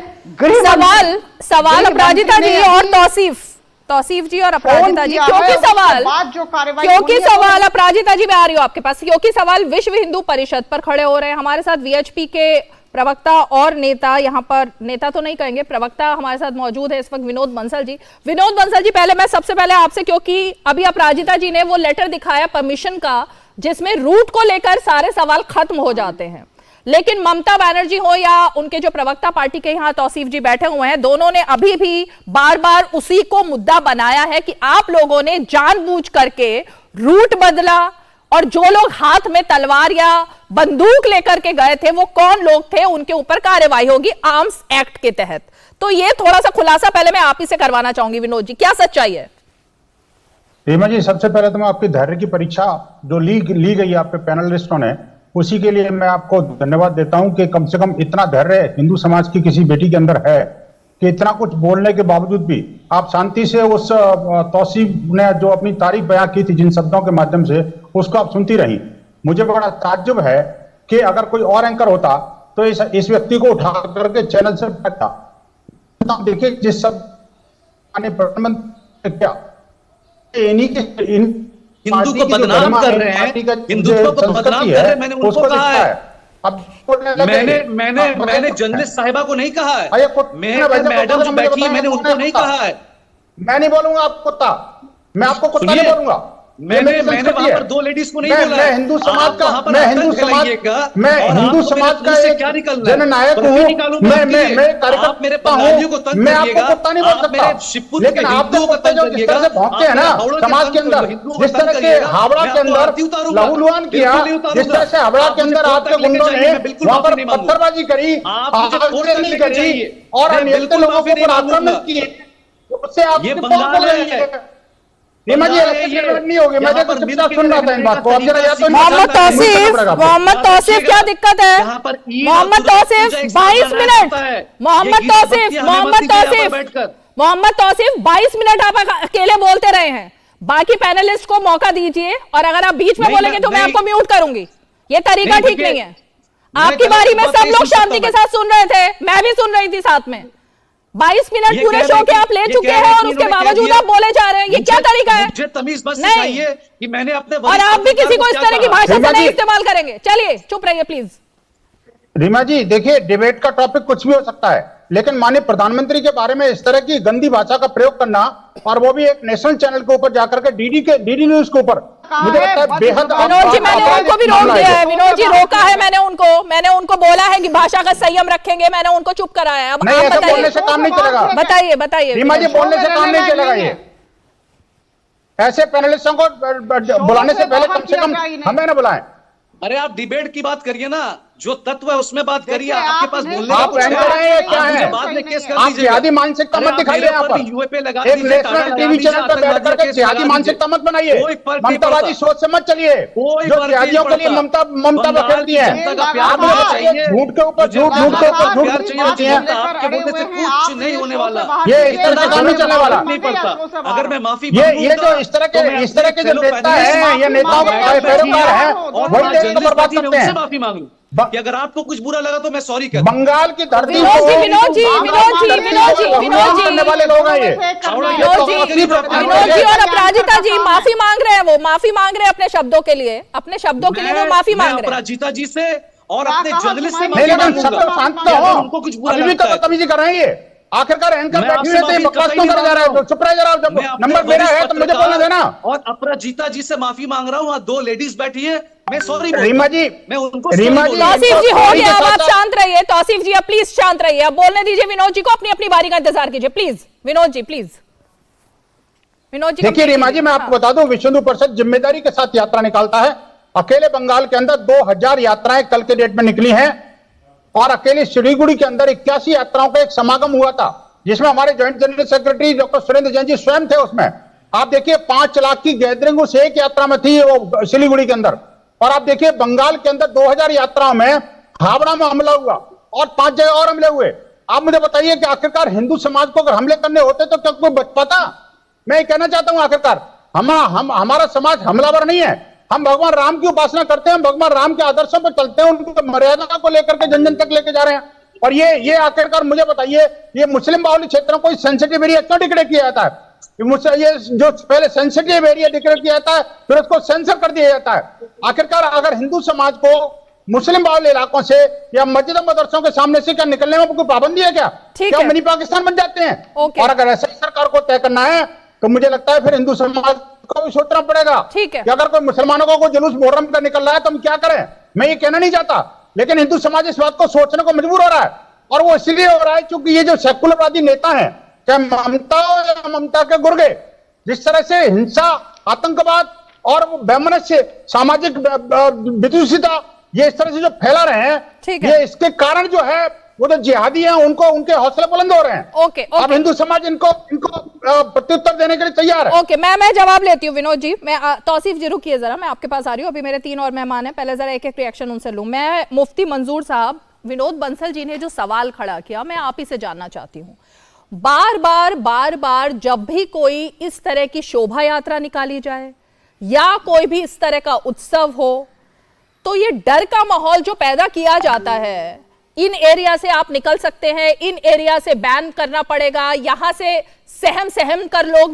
सवाल अपराजिता जी और तौसीफ जी और अपराजिता जी, क्योंकि सवाल अपराजिता जी मैं आ रही हूँ आपके पास, क्योंकि सवाल विश्व हिंदू परिषद पर खड़े हो रहे हैं। हमारे साथ वीएचपी के प्रवक्ता और नेता, यहाँ पर नेता तो नहीं कहेंगे, प्रवक्ता हमारे साथ मौजूद है इस वक्त, विनोद बंसल जी। विनोद बंसल जी, पहले मैं सबसे पहले आपसे, क्योंकि अभी अपराजिता जी ने वो लेटर दिखाया परमिशन का जिसमें रूट को लेकर सारे सवाल खत्म हो जाते हैं, लेकिन ममता बनर्जी हो या उनके जो प्रवक्ता पार्टी के यहाँ तौसीफ जी बैठे हुए हैं, दोनों ने अभी भी बार बार उसी को मुद्दा बनाया है कि आप लोगों ने जानबूझ करके रूट बदला, और जो लोग हाथ में तलवार या बंदूक लेकर के गए थे वो कौन लोग थे, उनके ऊपर कार्रवाई होगी आर्म्स एक्ट के तहत। तो ये थोड़ा सा खुलासा पहले मैं आप ही से करवाना चाहूंगी। विनोद जी, क्या सच्चाई है? रीमा जी, सबसे पहले तो मैं आपकी धैर्य की परीक्षा जो ली गई है आपके पैनलिस्टों ने, उसी के लिए मैं आपको धन्यवाद देता हूं कि कम से कम इतना धैर्य हिंदू समाज की किसी बेटी के अंदर है कि इतना कुछ बोलने के बावजूद भी आप शांति से उस तौसीफ ने जो अपनी तारीफ बयां की थी जिन शब्दों के माध्यम से, उसको आप सुनती रही। मुझे बड़ा ताज्जुब है कि अगर कोई और एंकर होता तो इस व्यक्ति को उठा करके चैनल से हटाता। देखिए जिस सब प्रधानमंत्री क्या हिंदू को बदनाम कर रहे हैं, हिंदुत्व को बदनाम कर रहे हैं, मैंने उनको कहा है। अब मैंने जर्नलिस्ट साहिबा को नहीं कहा है, मैडम जो बैठी है मैंने उनको नहीं कहा है। मैं नहीं बोलूंगा आपको कुत्ता, मैं आपको कुत्ता नहीं बोलूंगा। मैंने वहां पर दो लेडीज को नहीं बोला। मैं हिंदू समाज का एक क्या निकलना जननायक हूँ। मैं आप मेरे पंजाबियों को तंग मैं आपको कुत्ता नहीं बोल सकता, लेकिन आप जो कुत्ते जो जिस तरह से भौंकते हैं ना समाज के अंदर, जिस तरह से हावड़ा के अंदर लहूलुहान किया, जिस तरह से हावड़ा के अंदर आपके गुंडों ने वहां पर पत्थरबाजी करी, आगजनी करी और अनियंत्रित लोगों के ऊपर आक्रमण किए, उससे आप बोल रही है। नहीं होगी। मैं तो चुपचाप सुन रहा था इन बात को। मोहम्मद तौसीफ क्या दिक्कत है? मोहम्मद तौसीफ 22 मिनट, मोहम्मद तौसीफ 22 मिनट आप अकेले बोलते रहे हैं, बाकी पैनलिस्ट को मौका दीजिए, और अगर आप बीच में बोलेंगे तो मैं आपको म्यूट करूंगी। ये तरीका ठीक नहीं है। आपकी बारी में सब लोग शांति के साथ सुन रहे थे, मैं भी सुन रही थी साथ में। 22 मिनट पूरे शो के आप ले चुके हैं और उसके बावजूद आप बोले जा रहे हैं, ये क्या तरीका है? मुझे तमीज बस सिखाइए कि मैंने अपने, और आप भी किसी को इस तरह की भाषा से नहीं इस्तेमाल करेंगे। चलिए चुप रहिए प्लीज। रीमा जी देखिए, डिबेट का टॉपिक कुछ भी हो सकता है, लेकिन माननीय प्रधानमंत्री के बारे में इस तरह की गंदी भाषा का प्रयोग करना, और वो भी एक नेशनल चैनल के ऊपर जाकर के डीडी न्यूज के ऊपर, मुझे लगता है बेहद। विनोद जी, मैंने उनको भी रोक दिया है। विनोद जी, रोका है मैंने उनको बोला है कि भाषा का संयम रखेंगे, मैंने उनको चुप कराया है। अब नहीं, ऐसा बोलने से काम नहीं चलेगा। बताइए रीमा जी, बोलने से काम नहीं चलेगा। ये ऐसे पैनलिस्टों को बुलाने से पहले कम से कम हमें ना बुलाएं। अरे आप डिबेट की बात करिए ना, जो तत्व है उसमें बात करिए। आपके पास बोलने आप क्या है? बाद में केस कर आप दीजिए। जिहादी मानसिकता मत दिखाइए। यहाँ पर एक नेशनल टीवी चैनल पर बैठ करके जिहादी मानसिकता मत बनाइए। ममतावादी सोच से मत चलिए, जो जिहादियों के लिए ममता बखेरती है। झूठ के ऊपर झूठ करती है। कुछ नहीं होने वाला, ये इस तरह का काम नहीं चलने वाला। नहीं पड़ता। अगर मैं माफी ये जो इस तरह के जो नेता है, ये नेताओं का पैरोकार है, वही देश को बर्बाद करते हैं। माफी मांग लूं कि अगर आपको कुछ बुरा लगा तो मैं सॉरी कहता हूं। बंगाल की धरती विनोद जी वाले लोग हैं ये। विनोद जी और अपराजिता जी माफी मांग रहे हैं, वो माफी मांग रहे हैं अपने शब्दों के लिए, वो माफी मांग रहे हैं अपराजिता जी से और अपने जर्नलिस्ट से। उनको कुछ बुरा लगता है तभी कर रहे हैं ये। आखिरकार एंकर बैठे हुए थे, बकवास क्यों कर जा रहा है? चुप रहे जरा, जब नंबर मेरा है तो मुझे बोलने देना। और अपराजिता जी से माफी मांग रहा हूँ, वहाँ दो लेडीज बैठी है, मैं सॉरी। रीमा जी, मैं उनको तौसीफ जी हो गया, अब आप शांत रहिए। तौसीफ जी अब प्लीज शांत रहिए, अब बोलने दीजिए विनोद जी को, अपनी बारी का इंतजार कीजिए प्लीज। विनोद जी प्लीज। विनोद जी देखिए रीमा जी, मैं आपको बता दूं, विश्व हिंदू परिषद जिम्मेदारी के साथ यात्रा निकालता है। अकेले बंगाल के अंदर 2000 यात्राएं कल के डेट में निकली हैं, और अकेले सिलीगुड़ी के अंदर 81 यात्राओं का एक समागम हुआ था, जिसमें हमारे joint general secretary doctor Surendra Jain ji स्वयं थे उसमें। आप देखिए 5 लाख की गैदरिंग उस एक यात्रा में थी वो सिलीगुड़ी के अंदर। और आप देखिए बंगाल के अंदर 2000 यात्राओं में हावड़ा में हमला हुआ और 5 जगह और हमले हुए। आप मुझे बताइए कि आखिरकार हिंदू समाज को अगर हमले करने होते तो क्या कोई बच पाता? मैं ये कहना चाहता हूं, आखिरकार हमारा समाज हमलावर नहीं है। हम भगवान राम की उपासना करते हैं, भगवान राम के आदर्शों पर चलते हैं, उनकी मर्यादा को लेकर के जन जन तक लेके जा रहे हैं। और ये आखिरकार मुझे बताइए, ये मुस्लिम बाहुल्य क्षेत्रों को सेंसिटिव एरिया क्यों डिक्लेयर किया जाता है? ये जो पहले सेंसिटिव एरिया डिक्लेयर किया जाता है, फिर उसको सेंसर कर दिया जाता है। आखिरकार अगर हिंदू समाज को मुस्लिम बाहुल इलाकों से या मस्जिदों मदरसों के सामने से क्या निकलने में कोई पाबंदी है क्या? क्या मिनी पाकिस्तान बन जाते हैं? और अगर ऐसा ही सरकार को तय करना है तो मुझे लगता है फिर हिंदू समाज को भी सोचना पड़ेगा कि अगर कोई मुसलमानों को कोई जुलूस मुहर्रम का निकल रहा है तो हम क्या करें। मैं ये कहना नहीं चाहता, लेकिन हिंदू समाज इस बात को सोचने को मजबूर हो रहा है, और वो इसलिए हो रहा है क्योंकि ये जो सेकुलरवादी नेता हैं, क्या ममता के गुर्गे, जिस तरह से हिंसा, आतंकवाद और वैमनस्य, सामाजिक विदूषिता ये इस तरह से जो फैला रहे हैं, ये इसके कारण जो है वो तो जिहादी हैं, उनको उनके हौसले बुलंद हो रहे हैं। अब हिंदू समाज इनको प्रत्युत्तर देने के लिए तैयार है। ओके, मैं जवाब लेती हूँ विनोद जी। मैं तौसीफ जी रुकिए जरा, मैं आपके पास आ रही हूँ। अभी मेरे 3 और मेहमान हैं, पहले जरा एक एक रिएक्शन उनसे लूं। मैं मुफ्ती मंजूर साहब, विनोद बंसल जी ने जो सवाल खड़ा किया मैं आप ही से जानना चाहती हूँ। बार बार जब भी कोई इस तरह की शोभा यात्रा निकाली जाए या कोई भी इस तरह का उत्सव हो, तो ये डर का माहौल जो पैदा किया जाता है, इन एरिया से आप निकल सकते हैं, इन एरिया से बैन करना पड़ेगा, यहां से सहम कर लोग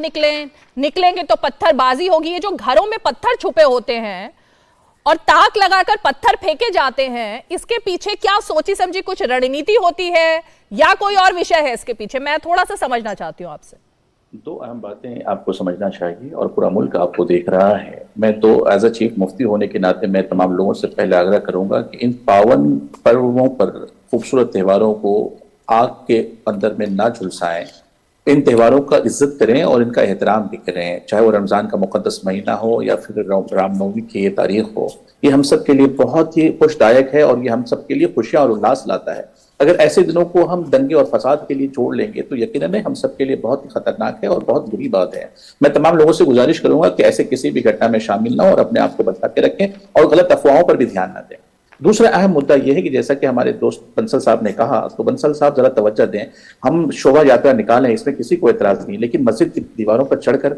निकलेंगे तो पत्थरबाजी होगी। ये जो घरों में पत्थर छुपे होते हैं और ताक लगाकर पत्थर फेंके जाते हैं, इसके पीछे क्या सोची समझी कुछ रणनीति होती है या कोई और विषय है इसके पीछे? मैं थोड़ा सा समझना चाहती हूँ आपसे। 2 अहम बातें आपको समझना चाहिए और पूरा मुल्क आपको देख रहा है। मैं तो एज अ चीफ मुफ्ती होने के नाते मैं तमाम लोगों से पहले आग्रह करूंगा कि इन पावन पर्वों पर, खूबसूरत त्योहारों को आग के अंदर में ना झुलसाएं। इन त्योहारों का इज्जत करें और इनका एहतराम भी करें, चाहे वो रमजान का मुकद्दस महीना हो या फिर रामनवमी की ये तारीख हो। ये हम सब के लिए बहुत ही खुशदायक है और ये हम सब के लिए खुशियां और उल्लास लाता है। अगर ऐसे दिनों को हम दंगे और फसाद के लिए छोड़ लेंगे तो यकीनन हम सब के लिए बहुत ही खतरनाक है और बहुत बुरी बात है। मैं तमाम लोगों से गुजारिश करूंगा कि ऐसे किसी भी घटना में शामिल ना हो और अपने आप को बचा के रखें और गलत अफवाहों पर भी ध्यान न दें। दूसरा अहम मुद्दा यह है कि जैसा कि हमारे दोस्त बंसल साहब ने कहा, तो बंसल साहब जरा तवज्जो दें। हम शोभा यात्रा निकालें, इसमें किसी को एतराज नहीं, लेकिन मस्जिद की दीवारों पर चढ़कर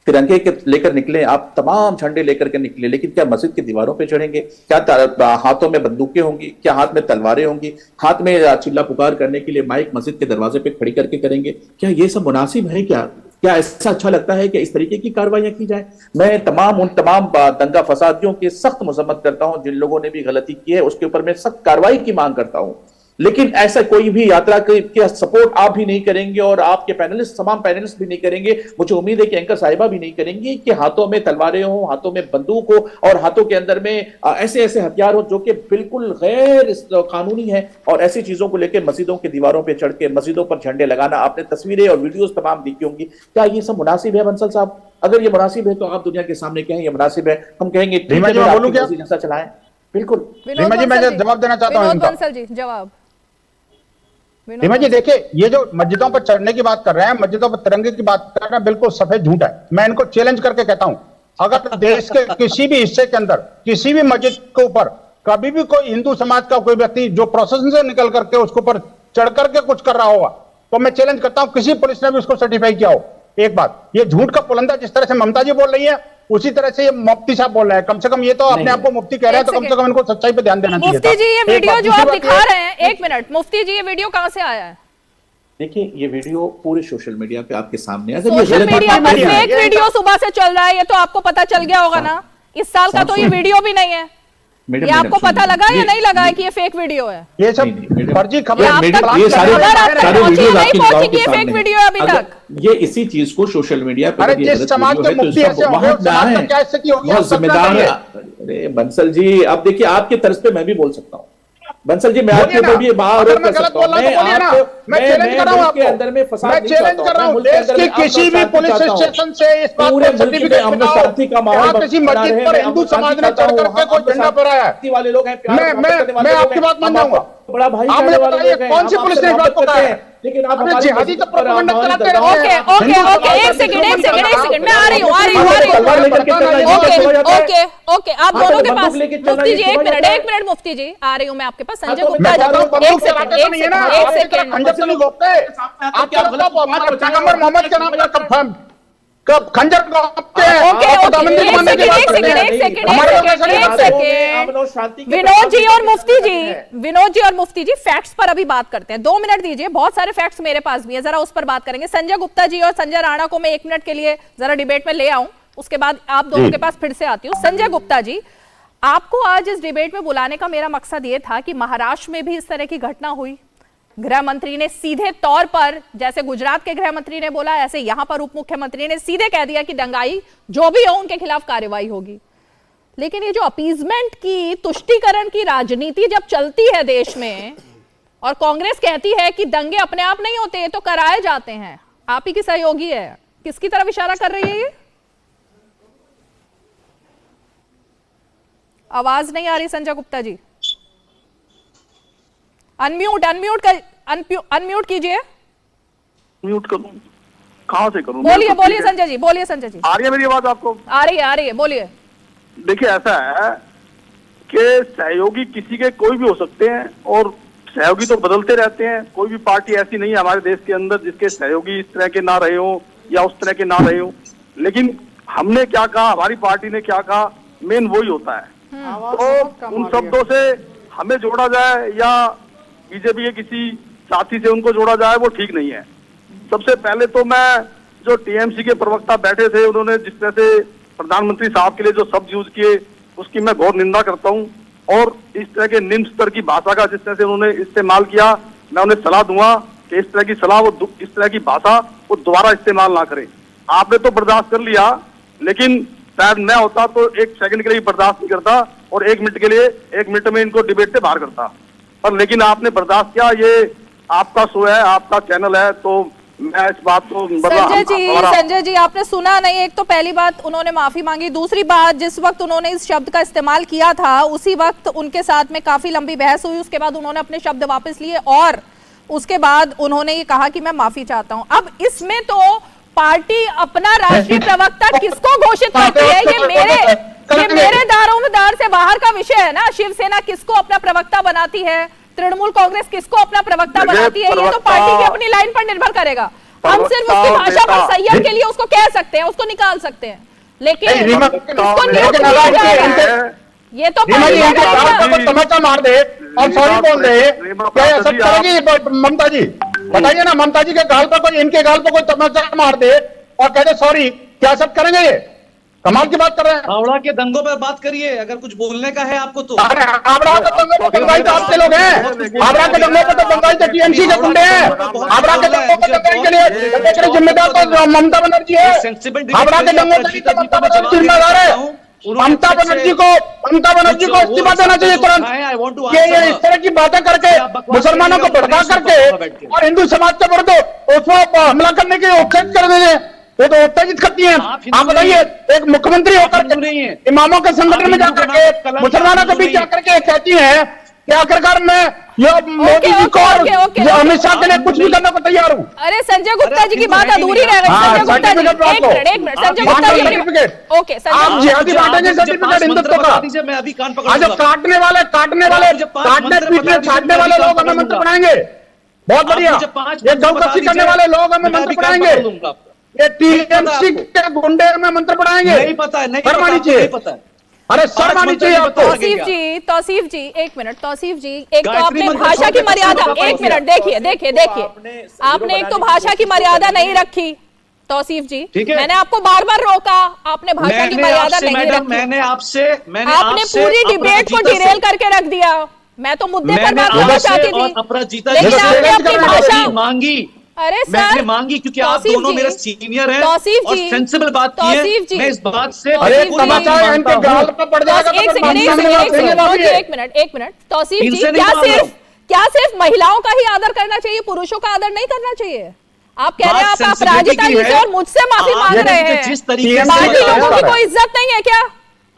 तिरंगे के लेकर निकले, आप तमाम झंडे लेकर के निकले, लेकिन क्या मस्जिद की दीवारों पे चढ़ेंगे? क्या हाथों में बंदूकें होंगी? क्या हाथ में तलवारें होंगी? हाथ में चिल्ला पुकार करने के लिए माइक मस्जिद के दरवाजे पे खड़ी करके करेंगे? क्या ये सब मुनासिब है? क्या ऐसा अच्छा लगता है कि इस तरीके की कार्रवाइयां की जाए? मैं उन तमाम दंगा फसादियों की सख्त मजम्मत करता हूं, जिन लोगों ने भी गलती की है उसके ऊपर मैं सख्त कार्रवाई की मांग करता हूं, लेकिन ऐसा कोई भी यात्रा के सपोर्ट आप भी नहीं करेंगे और आपके पैनलिस्ट, तमाम पैनलिस्ट भी नहीं करेंगे। मुझे उम्मीद है कि एंकर साहिबा भी नहीं करेंगी कि हाथों में तलवारें हो, हाथों में बंदूक हो और हाथों के अंदर में ऐसे हथियार हो जो कि बिल्कुल गैर कानूनी है, और ऐसी चीजों को लेकर मस्जिदों की दीवारों पर चढ़ के मस्जिदों पर झंडे लगाना, आपने तस्वीरें और वीडियोस तमाम देखी होंगी। क्या ये सब मुनासिब है बंसल साहब? अगर ये मुनासिब है तो आप दुनिया के सामने कहें ये मुनासिब है, हम कहेंगे जैसा चलाएं। बिल्कुल मैं जवाब देना चाहता हूँ। बंसल जी जवाब। हिमा जी देखिए, ये जो मस्जिदों पर चढ़ने की बात कर रहे हैं, मस्जिदों पर तिरंगे की बात कर रहे हैं, बिल्कुल सफेद झूठ है। मैं इनको चैलेंज करके कहता हूं, अगर देश के किसी भी हिस्से के अंदर किसी भी मस्जिद के ऊपर कभी भी कोई हिंदू समाज का कोई व्यक्ति जो प्रोसेशन से निकल करके उसके ऊपर चढ़ करके कुछ कर रहा होगा, तो मैं चैलेंज करता हूं किसी पुलिस ने भी उसको सर्टिफाई किया हो। एक बात, ये झूठ का पुलंदा जिस तरह से ममता जी बोल रही है उसी तरह से ये मुफ्ती साहब बोल रहे हैं। कम से कम ये तो अपने आप को मुफ्ती कह रहे हैं, तो कम से कम इनको सच्चाई पे ध्यान देना चाहिए। मुफ्ती जी ये वीडियो जो आप दिखा रहे हैं, एक मिनट, मुफ्ती जी ये वीडियो कहां से आया है? देखिए ये वीडियो पूरे सोशल मीडिया पे आपके सामने है। सोशल मीडिया पर फेक वीडियो सुबह से चल रहा है, ये तो आपको पता चल गया होगा ना। इस साल का तो ये वीडियो भी नहीं है, ये आपको पता लगा या नहीं लगा है कि ये फेक वीडियो है? ये सब फर्जी खबर, ये सारे वीडियो आपकी पहुंची कि ये फेक वीडियो है अभी तक। ये इसी चीज को सोशल मीडिया पर जिस समाज के मुफ्ती ऐसे बहुत जिम्मेदार है। अरे बंसल जी, अब देखिए आपके तर्ज पे मैं भी बोल सकता हूँ। बंसल जी मैं आपके ऊपर भी आरोप कर सकता हूं। मैं चैलेंज कर रहा हूं आपको, अंदर में फसाद मैं चैलेंज कर रहा हूं देश के किसी भी पुलिस स्टेशन से इस बात पूरे मुल्क में अमन शांति का माहौल किसी मस्जिद पर हिंदू समाज ने चढ़ करके कोई झंडा फहराया है वाले लोग हैं, मैं आपकी बात मान जाऊंगा। बड़ा भाई आप मुझे बताइए कौन सी पुलिस ने इस बात को कहा है? लेकिन आप जिहादी का प्रोपेगेंडा चलाते हैं। ओके एक सेकंड मैं आ रही हूं। ओके आप दोनों के पास, मुफ्ती जी एक मिनट मुफ्ती जी आ रही हूं मैं आपके पास। संजय गुप्ता मोहम्मद के नाम का खंजर विनोद जी और मुफ्ती जी फैक्ट्स पर अभी बात करते हैं। 2 मिनट दीजिए, बहुत सारे फैक्ट्स मेरे पास भी है, जरा उस पर बात करेंगे। संजय गुप्ता जी और संजय राणा को मैं 1 मिनट के लिए जरा डिबेट में ले आऊं, उसके बाद आप दोनों के पास फिर से आती हूँ। संजय गुप्ता जी, आपको आज इस डिबेट में बुलाने का मेरा मकसद ये था कि महाराष्ट्र में भी इस तरह की घटना हुई, गृह मंत्री ने सीधे तौर पर, जैसे गुजरात के गृह मंत्री ने बोला, ऐसे यहां पर उप मुख्यमंत्री ने सीधे कह दिया कि दंगाई जो भी हो उनके खिलाफ कार्रवाई होगी। लेकिन ये जो अपीजमेंट की, तुष्टीकरण की राजनीति जब चलती है देश में और कांग्रेस कहती है कि दंगे अपने आप नहीं होते, तो कराए जाते हैं, आप ही की सहयोगी है, किसकी तरफ इशारा कर रही है ये? आवाज नहीं आ रही संजय गुप्ता जी, अनम्यूट कीजिए। म्यूट करूं? कहां से करूं? बोलिए संजय जी, बोलिए संजय जी। आ रही है मेरी आवाज आपको? आ रही है, बोलिए। देखिए, ऐसा है कि सहयोगी किसी के कोई भी हो सकते हैं और सहयोगी तो बदलते रहते हैं। कोई भी पार्टी ऐसी नहीं है हमारे देश के अंदर जिसके सहयोगी इस तरह के ना रहे हो या उस तरह के ना रहे हो। लेकिन हमने क्या कहा, हमारी पार्टी ने क्या कहा, मेन वही होता है। तो उन शब्दों से हमें जोड़ा जाए या बीजेपी के किसी साथी से उनको जोड़ा जाए, वो ठीक नहीं है। सबसे पहले तो मैं, जो टीएमसी के प्रवक्ता बैठे थे, उन्होंने जिस तरह से प्रधानमंत्री साहब के लिए जो शब्द यूज किए, उसकी मैं घोर निंदा करता हूं। और इस तरह के निम्न स्तर की भाषा का जिस तरह से उन्होंने इस्तेमाल किया, मैं उन्हें सलाह दूंगा कि इस तरह की सलाह, वो इस तरह की भाषा वो दोबारा इस्तेमाल ना करें। आपने तो बर्दाश्त कर लिया, लेकिन शायद मैं होता तो 1 सेकंड के लिए बर्दाश्त नहीं करता और 1 मिनट में इनको डिबेट से बाहर करता। पर लेकिन आपने बर्दाश्त किया। ये आपका शो है, आपका चैनल है, तो मैं इस बात को संजय जी आपने सुना नहीं। एक तो पहली बात उन्होंने माफी मांगी, दूसरी बात जिस वक्त उन्होंने इस शब्द का इस्तेमाल किया था उसी वक्त उनके साथ में काफी लंबी बहस हुई। उसके बाद उन्होंने अपने शब्द वापस लिए और उसके बाद उन्होंने ये कहा कि मैं माफी चाहता हूं। अब इसमें तो पार्टी अपना राष्ट्रीय प्रवक्ता किसको घोषित करती है, ये मेरे दारोमदार से बाहर का विषय है ना। शिवसेना किसको अपना प्रवक्ता बनाती है, तृणमूल कांग्रेस किसको अपना प्रवक्ता बनाती है, ये तो पार्टी की अपनी लाइन पर निर्भर करेगा। हम सिर्फ उसकी भाषा पर संयम के लिए उसको कह सकते हैं, उसको निकाल सकते हैं, लेकिन उसको नियुक्त किया जाएगा। ये तो तमाचा मार दे और सॉरी बोल दे, क्या ऐसा करेगी ममता जी? बताइए ना, ममता जी के गाल पर कोई, इनके गाल पर कोई तमाचा मार दे और कह दे सॉरी, क्या सब करेंगे? ये कमाल की बात कर रहे हैं। हावड़ा के दंगों पर बात करिए, अगर कुछ बोलने का है आपको तो। हावड़ा के दंगों पर बंगाई तो आपके लोग हैं, हावड़ा के दंगों पर तो बंगाई तो टीएमसी के गुंडे हैं। हावड़ा के दंगों पर दंगाई के लिए जिम्मेदार तो ममता बनर्जी है। हावड़ा के दंगों पर ममता बनर्जी जिम्मेदार है। ममता बनर्जी को इस्तीफा देना चाहिए तुरंत। ये इस तरह की बातें करके, मुसलमानों को भड़का करके और हिंदू समाज के विरुद्ध उसको हमला करने के उत्तेजित कर देंगे, वो तो उत्तेजित करती हैं। आप बताइए, एक मुख्यमंत्री होकर इमामों के संगठन में जाकर के मुसलमानों के बीच जाकर के कहती हैं कि आखिरकार मैं मोदी जी को और अमित शाह के लिए कुछ भी करने को तैयार हूँ। अरे संजय गुप्ता जी की बात अधूरी रह गई। संजय गुप्ता जी एक मिनट संजय गुप्ता जी ओके, आप जिहादी बांटेंगे सर्टिफिकेट हिंदुत्व का? मैं अभी कान पकड़, आज काटने वाले काटने पीटने छाटने वाले लोग हमें मंत्र बनाएंगे। बहुत बढ़िया, ये गौकसी करने वाले लोग हमें मंत्र बनाएंगे। ये टीएमसी के गुंडे में मंत्र पढ़ाएंगे। नहीं पता है, नहीं पता है। अरे शर्म आनी चाहिए आपको। तौसीफ जी एक मिनट, तौसीफ जी एक तो आपने भाषा की मर्यादा, एक मिनट देखिए आपने एक तो भाषा की मर्यादा नहीं रखी तौसीफ जी, मैंने आपको बार बार रोका, आपने भाषा की मर्यादा नहीं रखी। मैंने आपने पूरी डिबेट को डिरेल करके रख दिया। मैं तो मुद्दे पर बात करना चाहती थी, लेकिन आपने अपनी भाषा मांगी। अरे मैंने मांगी क्योंकि आप दोनों मेरे सीनियर हैं और सेंसिबल बात की है। मैं इस बात से इनके गाल पर पड़ जाएगा। एक मिनट तौसीफ जी, क्या सिर्फ महिलाओं का ही आदर करना चाहिए, पुरुषों का आदर नहीं करना चाहिए? आप कह रहे हैं आप अपराजिता जी से और मुझसे माफी मांग रहे हैं, जिस तरीके से बाकी लोगों की कोई इज्जत नहीं है क्या?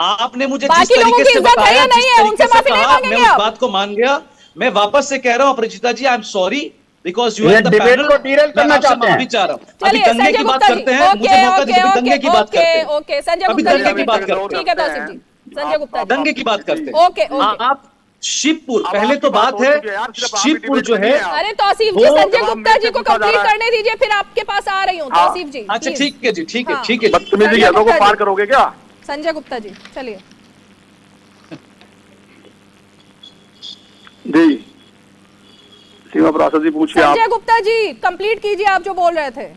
आपने मुझे बाकी लोगों की इज्जत है या नहीं है, उनसे माफी नहीं मांगेंगे आप? बात को मान गया, मैं वापस से कह रहा हूँ Aparajita ji, I am sorry because you are the panel को डिरेल करना चाहते हैं। चाह रहा हूं अभी दंगे की बात करते हैं, मुझे मौका दीजिए, दंगे की बात करते हैं। ओके संजय गुप्ता जी की बात करते हैं, ठीक है तौसीफ जी, संजय गुप्ता जी दंगे की बात करते हैं। ओके आप शिवपुर, पहले तो बात है शिवपुर जो है। अरे तौसीफ जी संजय गुप्ता जी को कंप्लीट करने दीजिए, फिर आपके पास आ रही हूँ तौसीफ जी। अच्छा ठीक है जी, ठीक है ठीक है। बदतमीजी यादों को पार करोगे क्या संजय गुप्ता जी? चलिए जी, सीमा प्रसाद जी पूछिए। संजय गुप्ता जी कंप्लीट कीजिए आप जो बोल रहे थे।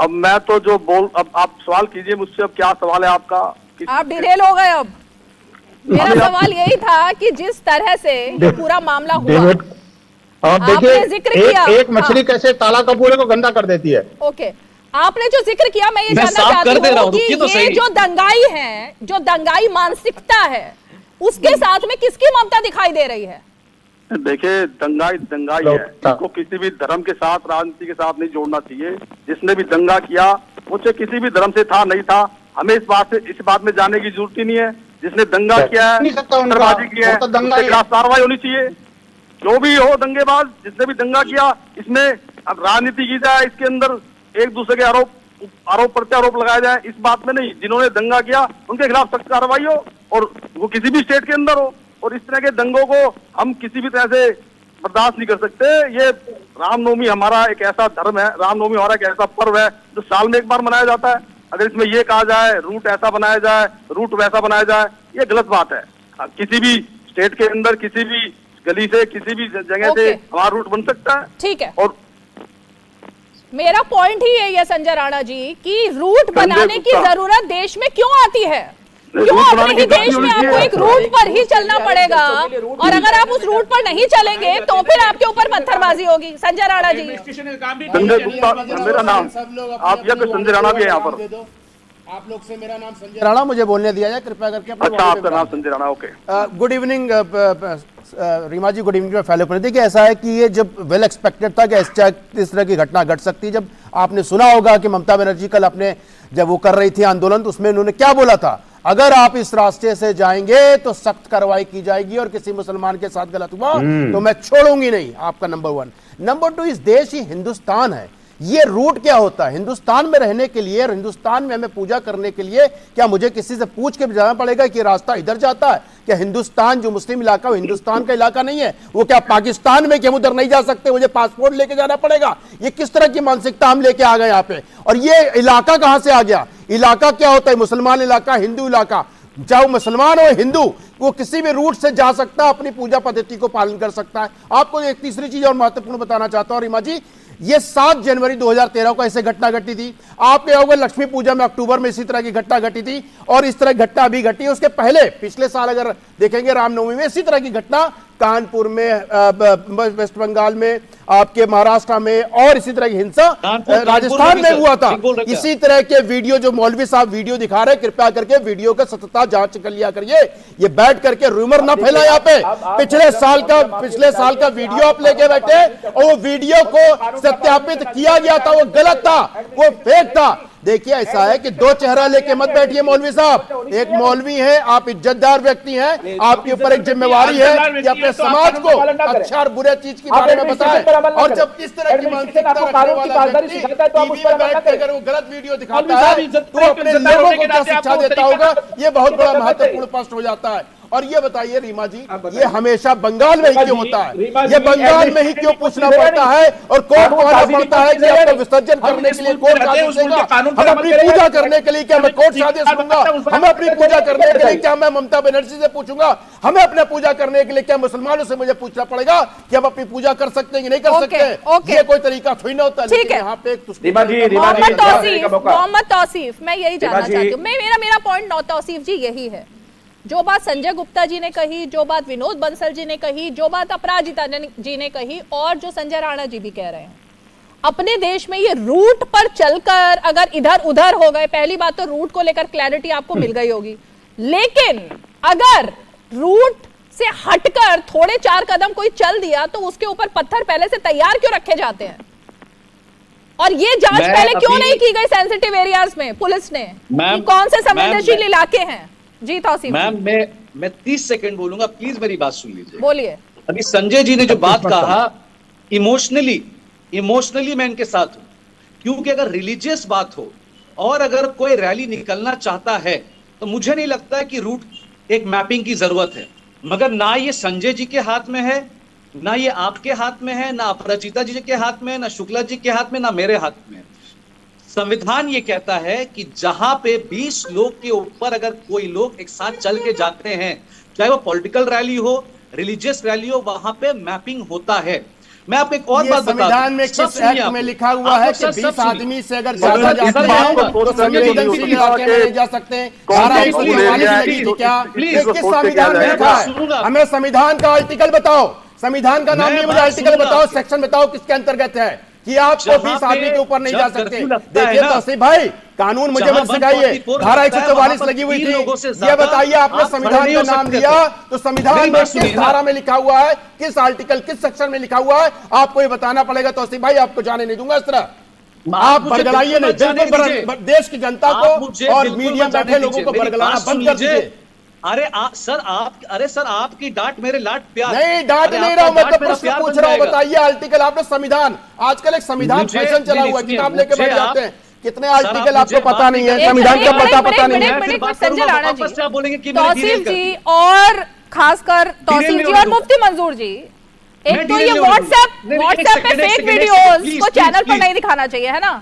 अब मैं तो जो बोल, अब आप सवाल कीजिए मुझसे, अब क्या सवाल है आपका? आप डिरेल हो गए अब। मेरा सवाल यही था कि जिस तरह से ये पूरा मामला हुआ, आप आपने देखिए जिक्र किया, एक मछली कैसे ताला का पूरे को गंदा कर देती है। ओके, आपने जो जिक्र किया मैं ये जानना चाहती हूँ कि ये जो दंगाई है, जो दंगाई मानसिकता है, उसके साथ में किसकी ममता दिखाई दे रही है? देखिए, दंगाई है, इसको किसी भी धर्म के साथ, राजनीति के साथ नहीं जोड़ना चाहिए। जिसने भी दंगा किया वो चाहे किसी भी धर्म से था नहीं था, हमें इस बात में जाने की जरूरत ही नहीं है। जिसने दंगा किया है, दंगाबाजी की है, उसके खिलाफ कार्रवाई होनी चाहिए। जो भी हो दंगेबाज, जिसने भी दंगा किया, इसमें अब राजनीति की जाए, इसके अंदर एक दूसरे के आरोप प्रत्यारोप लगाया जाए, इस बात में नहीं। जिन्होंने दंगा किया उनके खिलाफ सख्त कार्रवाई हो, और वो किसी भी स्टेट के अंदर हो। और इस तरह के दंगों को हम किसी भी तरह से बर्दाश्त नहीं कर सकते। ये रामनवमी हमारा एक ऐसा धर्म है, रामनवमी हमारा एक ऐसा पर्व है जो साल में एक बार मनाया जाता है। अगर इसमें ये कहा जाए रूट ऐसा बनाया जाए, रूट वैसा बनाया जाए, ये गलत बात है। किसी भी स्टेट के अंदर, किसी भी गली से, किसी भी जगह से हमारा रूट बन सकता है। ठीक है, और मेरा पॉइंट ही यही है संजय राणा जी कि रूट बनाने की जरूरत देश में क्यों आती है? क्यों अपने ही देश में आपको एक रूट पर ही चलना पड़ेगा? और अगर आप उस रूट पर नहीं चलेंगे तो फिर आपके ऊपर पत्थरबाजी होगी। संजय राणा जी। संजय गुप्ता मेरा नाम, आप या कोई संजय राणा भी है यहाँ पर? आप लोग से मेरा नाम संजय राणा, मुझे बोलने दिया जाए कृपया करके। अच्छा, आपका नाम Sanjay Rana, okay. Good evening Reema ji, good evening में फैले पर। देखिए, ऐसा है कि ये जब वेल एक्सपेक्टेड था कि इस तरह की घटना घट सकती। जब आपने सुना होगा कि ममता बनर्जी कल अपने जब वो कर रही थी आंदोलन, तो उसमें उन्होंने क्या बोला था, अगर आप इस रास्ते से जाएंगे तो सख्त कार्रवाई की जाएगी और किसी मुसलमान के साथ गलत हुआ तो मैं छोड़ूंगी नहीं। आपका नंबर 1। नंबर 2, इस देश ही हिंदुस्तान है। ये रूट क्या होता है? हिंदुस्तान में रहने के लिए, हिंदुस्तान में हमें पूजा करने के लिए क्या मुझे किसी से पूछ के जाना पड़ेगा कि रास्ता इधर जाता है? क्या हिंदुस्तान जो मुस्लिम इलाका, वो हिंदुस्तान का इलाका नहीं है? वो क्या पाकिस्तान में कि हम उधर नहीं जा सकते, मुझे पासपोर्ट लेके जाना पड़ेगा? ये किस तरह की मानसिकता हम लेके आ गए यहाँ पे? और ये इलाका कहां से आ गया? इलाका क्या होता है? मुसलमान इलाका, हिंदू इलाका। चाहे वो मुसलमान हो, हिंदू, वो किसी भी रूट से जा सकता है, अपनी पूजा पद्धति को पालन कर सकता है। आपको एक तीसरी चीज और महत्वपूर्ण बताना चाहता हूं रीमा जी, ये 7 जनवरी 2013 को ऐसे घटना घटी थी। आपके होगा लक्ष्मी पूजा में अक्टूबर में इसी तरह की घटना घटी थी, और इस तरह घटना अभी घटी है। उसके पहले पिछले साल अगर देखेंगे रामनवमी में इसी तरह की घटना कानपुर में, वेस्ट बंगाल में, आपके महाराष्ट्र में, और इसी तरह की हिंसा राजस्थान में हुआ था। इसी तरह के वीडियो जो मौलवी साहब वीडियो दिखा रहे हैं, कृपया करके वीडियो का सत्यता जांच कर लिया करिए। ये बैठ करके रूमर ना फैला यहाँ पे। पिछले साल का वीडियो आप लेके बैठे और वो वीडियो को सत्यापित किया गया था, वो गलत था, वो फेक था। देखिए, ऐसा है कि दो चेहरा लेके मत बैठिए मौलवी साहब। एक मौलवी है, आप इज्जतदार व्यक्ति हैं, आपके ऊपर एक जिम्मेवारी है कि अपने समाज को अच्छा और बुरे चीज के बारे में बताएं। और जब इस तरह की मानसिकता रखने वाला व्यक्ति टीवी में बैठ कर अगर वो गलत वीडियो दिखाता है तो अपने लोगों को क्या शिक्षा देता होगा? ये बहुत बड़ा महत्वपूर्ण प्रश्न हो जाता है। और ये बताइए रीमा जी, ये हमेशा बंगाल में ही क्यों होता है? ये बंगाल में ही क्यों पूछना पड़ता है और कोर्ट को आना पड़ता है कि आपको विसर्जन करने के लिए कोर्ट आदेश देगा? हम अपनी पूजा करने के लिए क्या मैं कोर्ट से आदेश दूंगा? हमें अपनी पूजा करने के लिए क्या मैं ममता बनर्जी से पूछूंगा? हमें अपने पूजा करने के लिए क्या मुसलमानों से मुझे पूछना पड़ेगा कि हम अपनी पूजा कर सकते हैं कि नहीं कर सकते? ये कोई तरीका थोड़ी ना होता। लेकिन यहाँ पे मोहम्मद तौसीफ, मैं यही जानना चाहती हूँ, मेरा पॉइंट तौसीफ जी यही है। जो बात संजय गुप्ता जी ने कही, जो बात विनोद बंसल जी ने कही, जो बात अपराजिता जी ने कही, और जो संजय राणा जी भी कह रहे हैं, अपने देश में ये रूट पर चलकर अगर इधर उधर हो गए, पहली बात तो रूट को लेकर क्लैरिटी आपको मिल गई होगी, लेकिन अगर रूट से हटकर थोड़े 4 कदम कोई चल दिया तो उसके ऊपर पत्थर पहले से तैयार क्यों रखे जाते हैं? और ये जांच पहले क्यों नहीं की गई सेंसिटिव एरियाज में पुलिस ने? कौन से संवेदनशील इलाके हैं? जी तौसीफ मैम, मैं 30 सेकंड बोलूंगा, प्लीज मेरी बात सुन लीजिए। बोलिए। अभी संजय जी ने जो बात कहा, इमोशनली मैं इनके साथ हूं, क्योंकि अगर रिलीजियस बात हो और अगर कोई रैली निकलना चाहता है तो मुझे नहीं लगता है कि रूट एक मैपिंग की जरूरत है। मगर ना ये संजय जी के हाथ में है, ना ये आपके हाथ में है, ना अपराजिता जी के हाथ में, ना शुक्ला जी के हाथ में, ना मेरे हाथ में। संविधान ये कहता है कि जहां पे 20 लोग के ऊपर अगर कोई लोग एक साथ चल के जाते हैं, चाहे वो पॉलिटिकल रैली हो, रिलीजियस रैली हो, वहां पे मैपिंग होता है। मैं आपको एक और ये बात बता संविधान में किस एक्ट में लिखा हुआ है कि 20 आदमी से अगर ज्यादा जाते हैं तो संवेदनशील इलाके में नहीं जा सकते? धारा 144 लगी थी क्या? ये किस संविधान में लिखा है? हमें संविधान का आर्टिकल बताओ, संविधान का नाम नहीं, मुझे आर्टिकल बताओ, सेक्शन बताओ किसके अंतर्गत है कि आप 20 आदमी के ऊपर नहीं जा सकते। देखिए तौसीफ भाई, कानून मुझे मत सिखाइए, धारा 144 लगी हुई थी, ये बताइए आपने संविधान का नाम दिया तो संविधान में किस धारा में लिखा हुआ है, किस आर्टिकल किस सेक्शन में लिखा हुआ है, आपको ये बताना पड़ेगा तौसीफ भाई, आपको जाने नहीं दूंगा इस तरह। आप बरगलाइए नहीं, बिल्कुल देश की जनता को और मीडिया बैठे लोगों को बरगलाना बंद कर दीजिए। अरे सर आपकी डांट मेरे लाट प्यार नहीं, डांट नहीं रहा हूं, मैं तो प्रश्न पूछ रहा हूं। बताइए आर्टिकल, आपने संविधान, आजकल एक संविधान फैशन चला हुआ है, किताब लेके बैठ जाते हैं, कितने आर्टिकल आपको पता नहीं है, संविधान का पता नहीं है। संजय राणा जी, तौसीफ जी और खासकर तौसीफ जी और मुफ्ती मंजूर जी, एक तो ये व्हाट्सएप पे फेक वीडियोस को चैनल पर नहीं दिखाना चाहिए, है ना?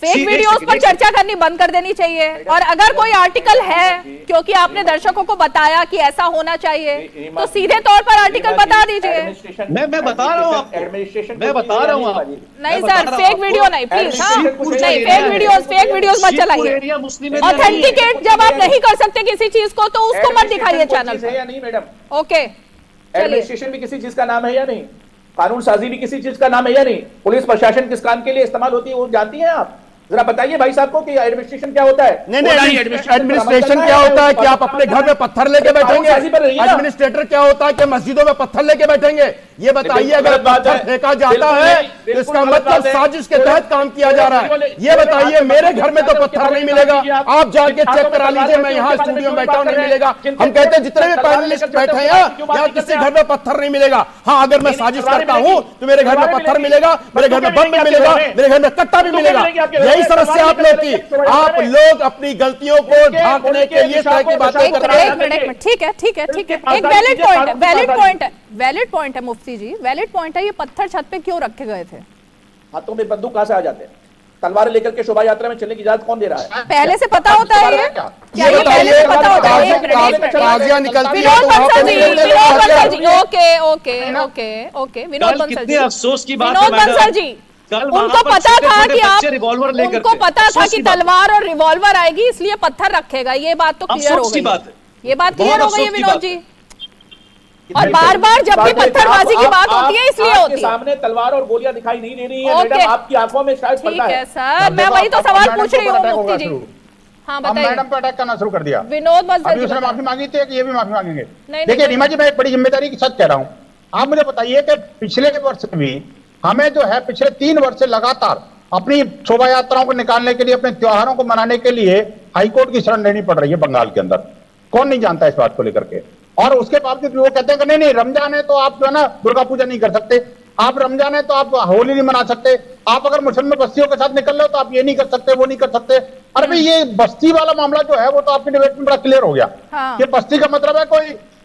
फेक वीडियोस पर चर्चा करनी बंद कर देनी चाहिए। और अगर कोई आर्टिकल है, क्योंकि आपने दर्शकों को बताया कि ऐसा होना चाहिए, तो सीधे तौर पर आर्टिकल बता दीजिए। मैं बता रहा हूँ एडमिनिस्ट्रेशन, मैं बता रहा हूँ। नहीं सर, फेक वीडियो नहीं प्लीज, नहीं फेक वीडियोस मत चलाइए। ऑथेंटिकेट जब आप नहीं कर सकते किसी चीज को तो उसको मत दिखाइए चैनल पर। ओके, एडमिनिस्ट्रेशन भी किसी चीज का नाम है या नहीं? कानून साजी भी किसी चीज का नाम है या नहीं? पुलिस प्रशासन किस काम के लिए इस्तेमाल होती है वो जानती हैं आप? जरा बताइए भाई साहब को कि एडमिनिस्ट्रेशन क्या होता है। नहीं, एडमिनिस्ट्रेशन क्या होता है कि आप अपने घर में पत्थर लेके बैठेंगे? एडमिनिस्ट्रेटर क्या होता है कि मस्जिदों में पत्थर लेके बैठेंगे? ये बताइए, अगर पत्थर फेंका जाता है तो इसका मतलब साजिश के तहत काम किया जा रहा है। ये बताइए, मेरे घर में तो पत्थर नहीं मिलेगा, आप जाके चेक करा लीजिए, मैं यहाँ स्टूडियो में बैठा हूँ, नहीं मिलेगा। हम कहते हैं जितने भी पैनलिस्ट बैठे हैं यहाँ किसी घर में पत्थर नहीं मिलेगा। हाँ, अगर मैं साजिश करता हूँ तो मेरे घर में पत्थर मिलेगा, मेरे घर में बम भी मिलेगा, मेरे घर में कट्टा भी मिलेगा। यही समस्या आप लोग की, आप लोग अपनी गलतियों को ढांकने के लिए तरह की बातें कर रहे हैं। ठीक है, एक वैलिड पॉइंट है मुफ्ती जी, वैलिड पॉइंट है। ये पत्थर छत पे क्यों रखे गए थे? हाथों में बंदूक कहां से आ जाते हैं? तलवार लेकर के शोभा यात्रा में चलने की इजाजत कौन दे रहा है? पहले से पता होता है ये? क्या ये पहले से पता होता है? ओके, विनोद बंसल जी, अफसोस की बात, विनोद बंसल जी, उनको पता था कि आप, उनको पता था कि तलवार और रिवॉल्वर आएगी इसलिए पत्थर रखेगा। ये बात तो क्लियर हो गई, ये बात क्लियर हो गई है विनोद जी। और बार बार जब भी पत्थरबाजी की बात होती है इसलिए होती है। सामने तलवार और गोलियां दिखाई नहीं दे रही है मैडम, आपकी आंखों में शायद ठीक है सर, मैं वही तो सवाल पूछ रही हूँ मुफ्ती जी। हाँ बताइए। मैडम पर अटैक करना शुरू कर दिया विनोद बंसल जी, उसने माफी मांगी थी कि ये भी माफी मांगेंगे। देखिए रीमा जी, मैं एक बड़ी जिम्मेदारी के साथ कह रहा हूँ, आप मुझे बताइए कि पिछले वर्ष भी हमें जो है पिछले 3 वर्ष से लगातार अपनी शोभा यात्राओं को निकालने के लिए, अपने त्योहारों को मनाने के लिए हाईकोर्ट की शरण लेनी पड़ रही है बंगाल के अंदर। कौन नहीं जानता इस बात को लेकर के? और उसके बावजूद वो कहते हैं कि नहीं रमजान है तो आप जो है ना दुर्गा पूजा नहीं कर सकते, आप रमजान है तो आप होली नहीं मना सकते, आप अगर मुसलमान बस्तियों के साथ निकल रहे हो तो आप ये नहीं कर सकते, वो नहीं कर सकते। अरे भाई, ये बस्ती वाला मामला जो है वो तो आपके डिबेट में बड़ा क्लियर हो गया। हाँ। ये बस्ती का मतलब है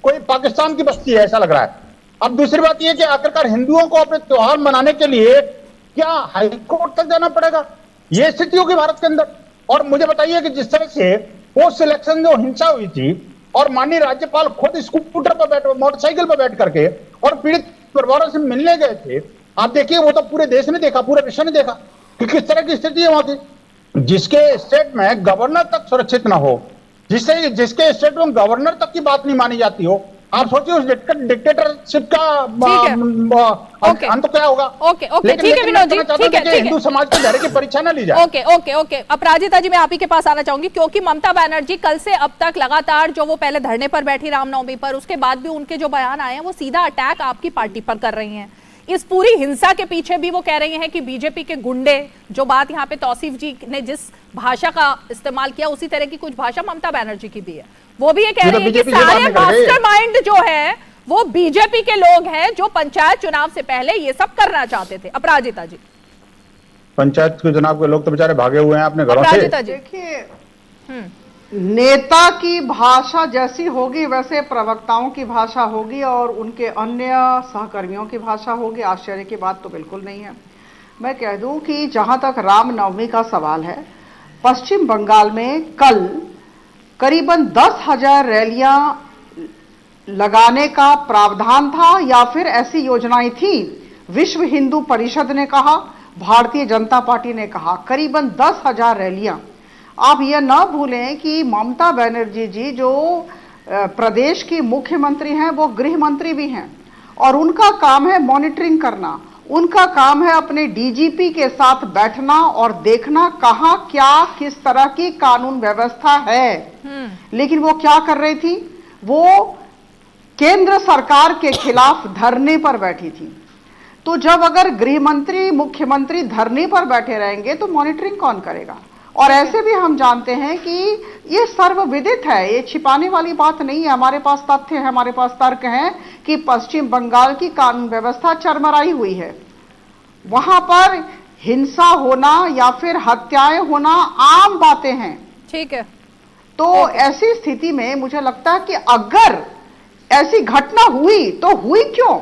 कोई पाकिस्तान की बस्ती है, ऐसा लग रहा है। अब दूसरी बात यह कि आखिरकार हिंदुओं को अपने त्योहार मनाने के लिए क्या हाईकोर्ट तक जाना पड़ेगा? ये स्थिति होगी भारत के अंदर। और मुझे बताइए कि जिस तरह से पोस्ट सिलेक्शन जो हिंसा हुई थी और माननीय राज्यपाल खुद स्कूटर पर बैठ, मोटरसाइकिल पर बैठ करके और पीड़ित परिवारों से मिलने गए थे, आप देखिए वो तो पूरे देश ने देखा, पूरे विश्व ने देखा कि किस तरह की स्थिति है वहां की। जिसके स्टेट में गवर्नर तक सुरक्षित ना हो, जिसके स्टेट में गवर्नर तक की बात नहीं मानी जाती हो, आप सोचिए उस डिक्टेटरशिप का अंत क्या होगा? ओके, ठीक है विनोद जी, ठीक है। हिंदू समाज के धैर्य की परीक्षा ना ली जाए। ओके। अपराजिता जी, मैं आप ही के पास आना चाहूंगी, क्योंकि ममता बनर्जी कल से अब तक लगातार, जो वो पहले धरने पर बैठी रामनवमी पर, उसके बाद भी उनके जो बयान आए हैं वो सीधा अटैक आपकी पार्टी पर कर रही हैं। इस पूरी हिंसा के पीछे भी वो कह रही हैं कि बीजेपी के गुंडे, जो बात यहाँ पे तौसीफ जी ने जिस भाषा का इस्तेमाल किया उसी तरह की कुछ भाषा ममता बनर्जी की भी है। वो भी ये कह रही है कि सारे मास्टरमाइंड जो है वो बीजेपी के लोग हैं, जो पंचायत चुनाव से पहले ये सब करना चाहते थे। अपराजिता जी, पंचायत के चुनाव के लोग तो बेचारे भागे हुए हैं अपने घरों से। देखिए, नेता की भाषा जैसी होगी वैसे प्रवक्ताओं की भाषा होगी और उनके अन्य सहकर्मियों की भाषा होगी। आश्चर्य की बात तो बिल्कुल नहीं है। मैं कह दूं कि जहां तक रामनवमी का सवाल है, पश्चिम बंगाल में कल करीबन 10,000 रैलियां लगाने का प्रावधान था या फिर ऐसी योजनाएं थी। विश्व हिंदू परिषद ने कहा, भारतीय जनता पार्टी ने कहा, करीबन 10,000 रैलियां। आप यह ना भूलें कि ममता बनर्जी जी जो प्रदेश की मुख्यमंत्री हैं वो गृह मंत्री भी हैं और उनका काम है मॉनिटरिंग करना, उनका काम है अपने डीजीपी के साथ बैठना और देखना कहां क्या किस तरह की कानून व्यवस्था है। लेकिन वो क्या कर रही थी, वो केंद्र सरकार के खिलाफ धरने पर बैठी थी। तो जब अगर गृह मंत्री मुख्यमंत्री धरने पर बैठे रहेंगे तो मॉनिटरिंग कौन करेगा। और ऐसे भी हम जानते हैं कि ये सर्वविदित है, ये छिपाने वाली बात नहीं है, हमारे पास तथ्य है, हमारे पास तर्क हैं कि पश्चिम बंगाल की कानून व्यवस्था चरमराई हुई है। वहां पर हिंसा होना या फिर हत्याएं होना आम बातें हैं। ठीक है। तो ऐसी स्थिति में मुझे लगता है कि अगर ऐसी घटना हुई तो हुई क्यों,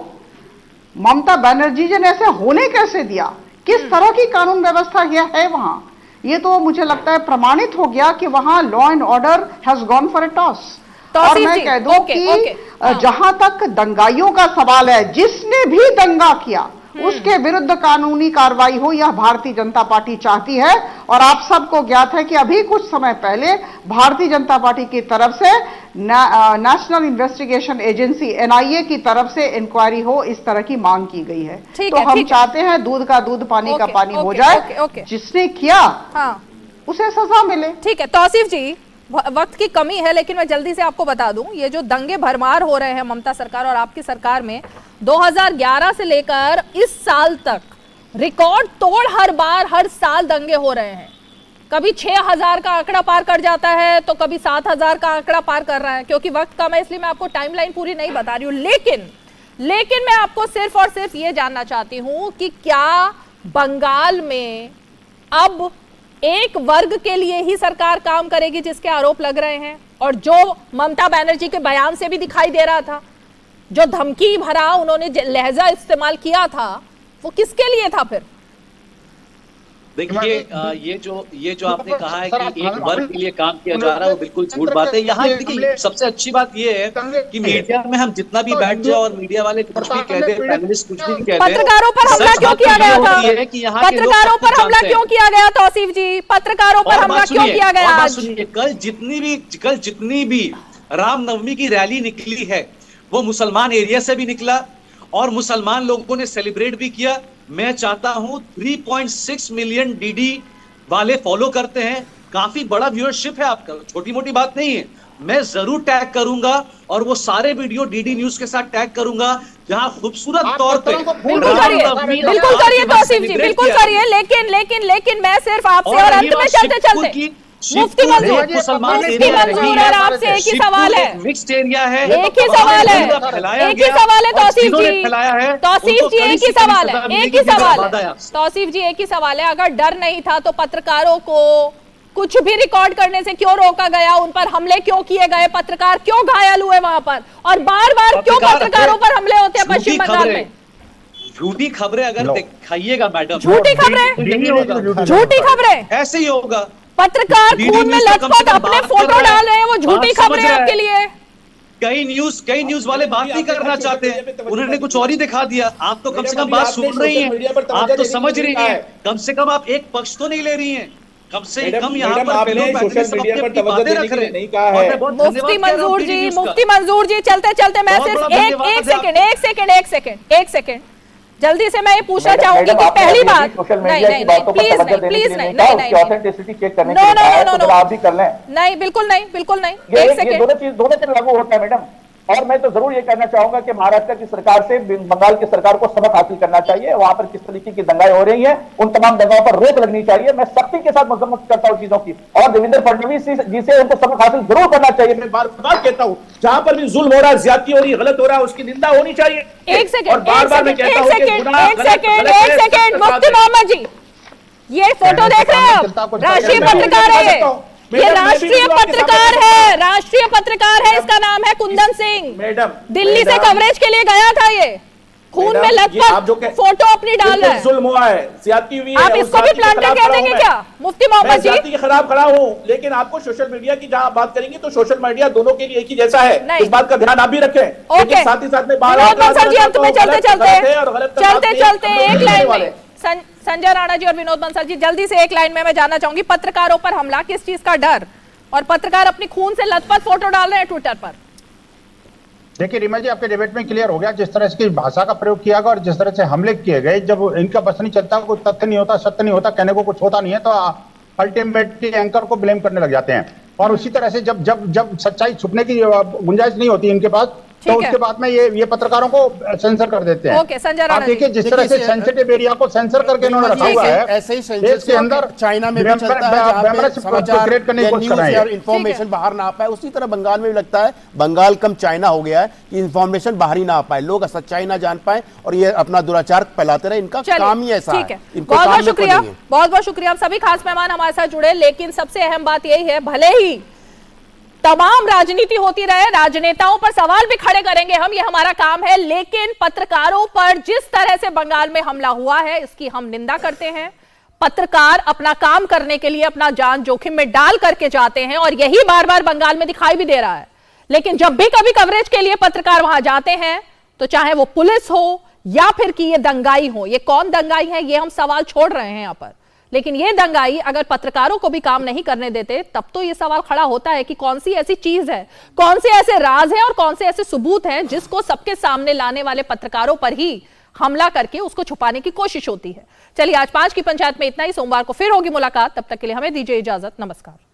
ममता बनर्जी जी ने ऐसे होने कैसे दिया, किस तरह की कानून व्यवस्था यह है वहां, ये तो मुझे लगता है प्रमाणित हो गया कि वहां law and order has gone for a toss. और मैं कह दूं कि जहां तक दंगाइयों का सवाल है, जिसने भी दंगा किया उसके विरुद्ध कानूनी कार्रवाई हो, यह भारतीय जनता पार्टी चाहती है। और आप सबको ज्ञात है कि अभी कुछ समय पहले भारतीय जनता पार्टी की तरफ से नेशनल इन्वेस्टिगेशन एजेंसी NIA की तरफ से इंक्वायरी हो, इस तरह की मांग की गई है। तो हम चाहते हैं दूध का दूध पानी का पानी हो जाए, जिसने किया उसे सजा मिले। ठीक है तौसीफ जी, वक्त की कमी है लेकिन मैं जल्दी से आपको बता दूं, ये जो दंगे भरमार हो रहे हैं ममता सरकार और आपकी सरकार में 2011 से लेकर इस साल तक रिकॉर्ड तोड़ हर बार हर साल दंगे हो रहे हैं। कभी 6,000 का आंकड़ा पार कर जाता है तो कभी 7,000 का आंकड़ा पार कर रहा है। क्योंकि वक्त कम है इसलिए मैं आपको टाइमलाइन पूरी नहीं बता रही हूँ, लेकिन मैं आपको सिर्फ और सिर्फ ये जानना चाहती हूँ कि क्या बंगाल में अब एक वर्ग के लिए ही सरकार काम करेगी जिसके आरोप लग रहे हैं, और जो ममता बनर्जी के बयान से भी दिखाई दे रहा था, जो धमकी भरा उन्होंने लहजा इस्तेमाल किया था, वो किसके लिए था फिर? देखिए ये जो आपने कहा है कि एक वर्ग के लिए काम किया जा रहा है, वो बिल्कुल झूठ बात है। यहाँ देखिए सबसे अच्छी बात ये है कि मीडिया में हम जितना भी बैठ जाए और मीडिया वाले कुछ भी कहते हैं, पैनलिस्ट कुछ भी कहते हैं, पत्रकारों पर हमला क्यों किया गया था? पत्रकारों पर हमला क्यों किया गया तौसीफ जी? पत्रकारों पर हमला क्यों किया गया आज? सुनिए, कल जितनी भी रामनवमी की रैली निकली है वो मुसलमान एरिया से भी निकला और मुसलमान लोगों ने सेलिब्रेट भी किया। मैं चाहता हूं 3.6 मिलियन डीडी वाले फॉलो करते हैं, काफी बड़ा व्यूअरशिप है आपका, छोटी मोटी बात नहीं है। मैं जरूर टैग करूंगा और वो सारे वीडियो डीडी न्यूज के साथ टैग करूंगा जहां खूबसूरत तौर पे बिल्कुल करिए तौसीफ जी, बिल्कुल करिए। लेकिन मैं सिर्फ आपसे और अंत में चलते मुफ्ती मंजूर है, आपसे एक ही सवाल है, मिक्स्ड एरिया है, एक ही सवाल है तौसीफ जी, एक ही सवाल है तौसीफ जी, एक ही सवाल है। अगर डर नहीं था तो पत्रकारों को कुछ भी रिकॉर्ड करने से क्यों रोका गया? उन पर हमले क्यों किए गए? पत्रकार क्यों घायल हुए वहां पर? और बार बार क्यों पत्रकारों पर हमले होते हैं पश्चिम बंगाल में? झूठी खबरें अगर दिखाइएगा मैडम, झूठी खबरें ऐसे ही होगा। पत्रकार खून में लथपथ अपने फोटो डाल रहे हैं, वो झूठी खबरें आपके लिए। कई न्यूज वाले बात नहीं करना चाहते हैं, उन्होंने कुछ और ही दिखा दिया। आप तो कम से कम बात सुन रही हैं, आप तो समझ रही हैं, कम से कम आप एक पक्ष तो नहीं ले रही हैं। कम से कम यहाँ पर बातें रख रहे हैं। मुफ्ती मंजूर जी चलते मैं सिर्फ एक सेकेंड जल्दी से मैं ये पूछना चाहूंगी कि पहली बात प्लीज नहीं, बिल्कुल नहीं। एक सेकेंड, दोनों चीज लागू होता है मैडम। और मैं तो जरूर ये कहना चाहूंगा कि महाराष्ट्र की सरकार से बंगाल की सरकार को सबक हासिल करना चाहिए। वहां पर किस तरीके की दंगाएं हो रही हैं, उन तमाम दंगाओं पर रोक लगनी चाहिए। मैं सख्ती के साथ मजम्मत करता हूं चीजों की, और देवेंद्र फडणवीस जी से उनको सबक हासिल जरूर करना चाहिए। मैं बार बार कहता हूं, जहां पर भी जुल्म हो रहा है, ज्यादती हो रही है, गलत हो रहा है, उसकी निंदा होनी चाहिए। एक सेकेंड, और बार-बार मैं कहता हूं एक सेकेंड मुफ्ती मोहम्मद जी, ये फोटो देख रहे हैं आप? राष्ट्रीय पत्रकार है ये राष्ट्रीय पत्रकार है, इसका नाम है कुंदन सिंह। मैडम दिल्ली से कवरेज के लिए गया था ये। खून में लथपथ फोटो अपनी डाल रहे हैं, जुल्म हुआ है, ज्यादती हुई है। आप इसको भी प्लांटर कह देंगे क्या मुफ्ती मोहम्मद जी? ज्यादती के खिलाफ खड़ा हूं, लेकिन आपको सोशल मीडिया की जहां बात करेंगे तो सोशल मीडिया दोनों के लिए एक ही जैसा है, इस बात का ध्यान आप भी रखें। लेकिन साथ ही साथ में विनोद बंसल जी, हम तुम्हें चलते चलते एक लाइन में संजय राणा जी और विनोद बंसल जी, जल्दी से एक लाइन में मैं जानना चाहूंगी, पत्रकारों पर हमला, किस चीज का डर, और पत्रकार अपनी खून से लथपथ फोटो डाल रहे हैं ट्विटर पर। देखिए रीमा जी, आपके डिबेट में क्लियर हो गया जिस तरह से भाषा का प्रयोग किया गया और जिस तरह से हमले किए गए। जब इनका बस नहीं चलता, कोई तथ्य नहीं होता, सत्य नहीं होता, कहने को कुछ होता नहीं है, तो अल्टीमेटली एंकर को ब्लेम करने लग जाते हैं। और उसी तरह से जब सच्चाई छुपने की गुंजाइश नहीं होती इनके पास, तो उसके बाद में ये पत्रकारों को सेंसर कर देते हैं। ओके, संजय राणा आप देखिए जिस तरह से सेंसिटिव एरिया को सेंसर करके इन्होंने रखा हुआ है, ऐसे ही सेंसर के अंदर चाइना में भी चलता है, जहां पे समाचार करने की कोशिश कर रहे हैं, इंफॉर्मेशन बाहर ना आ पाए। उसी तरह बंगाल में भी लगता है, बंगाल कम चाइना हो गया है कि इंफॉर्मेशन बाहर ही ना आ पाए, लोग सच्चाई ना जान पाए और ये अपना दुराचार फैलाते रहे। इनका काम ही ऐसा है। बहुत बहुत शुक्रिया, बहुत बहुत शुक्रिया। आप सभी खास मेहमान हमारे साथ जुड़े, लेकिन सबसे अहम बात यही है, भले ही तमाम राजनीति होती रहे, राजनेताओं पर सवाल भी खड़े करेंगे हम, ये हमारा काम है, लेकिन पत्रकारों पर जिस तरह से बंगाल में हमला हुआ है इसकी हम निंदा करते हैं। पत्रकार अपना काम करने के लिए अपना जान जोखिम में डाल करके जाते हैं और यही बार बार बंगाल में दिखाई भी दे रहा है। लेकिन जब भी कभी कवरेज के लिए पत्रकार वहां जाते हैं, तो चाहे वो पुलिस हो या फिर कि ये दंगाई हो, ये कौन दंगाई है ये हम सवाल छोड़ रहे हैं यहां पर, लेकिन ये दंगाई अगर पत्रकारों को भी काम नहीं करने देते, तब तो ये सवाल खड़ा होता है कि कौन सी ऐसी चीज है, कौन से ऐसे राज हैं और कौन से ऐसे सबूत हैं जिसको सबके सामने लाने वाले पत्रकारों पर ही हमला करके उसको छुपाने की कोशिश होती है। चलिए, आज 5 की पंचायत में इतना ही। सोमवार को फिर होगी मुलाकात, तब तक के लिए हमें दीजिए इजाजत। नमस्कार।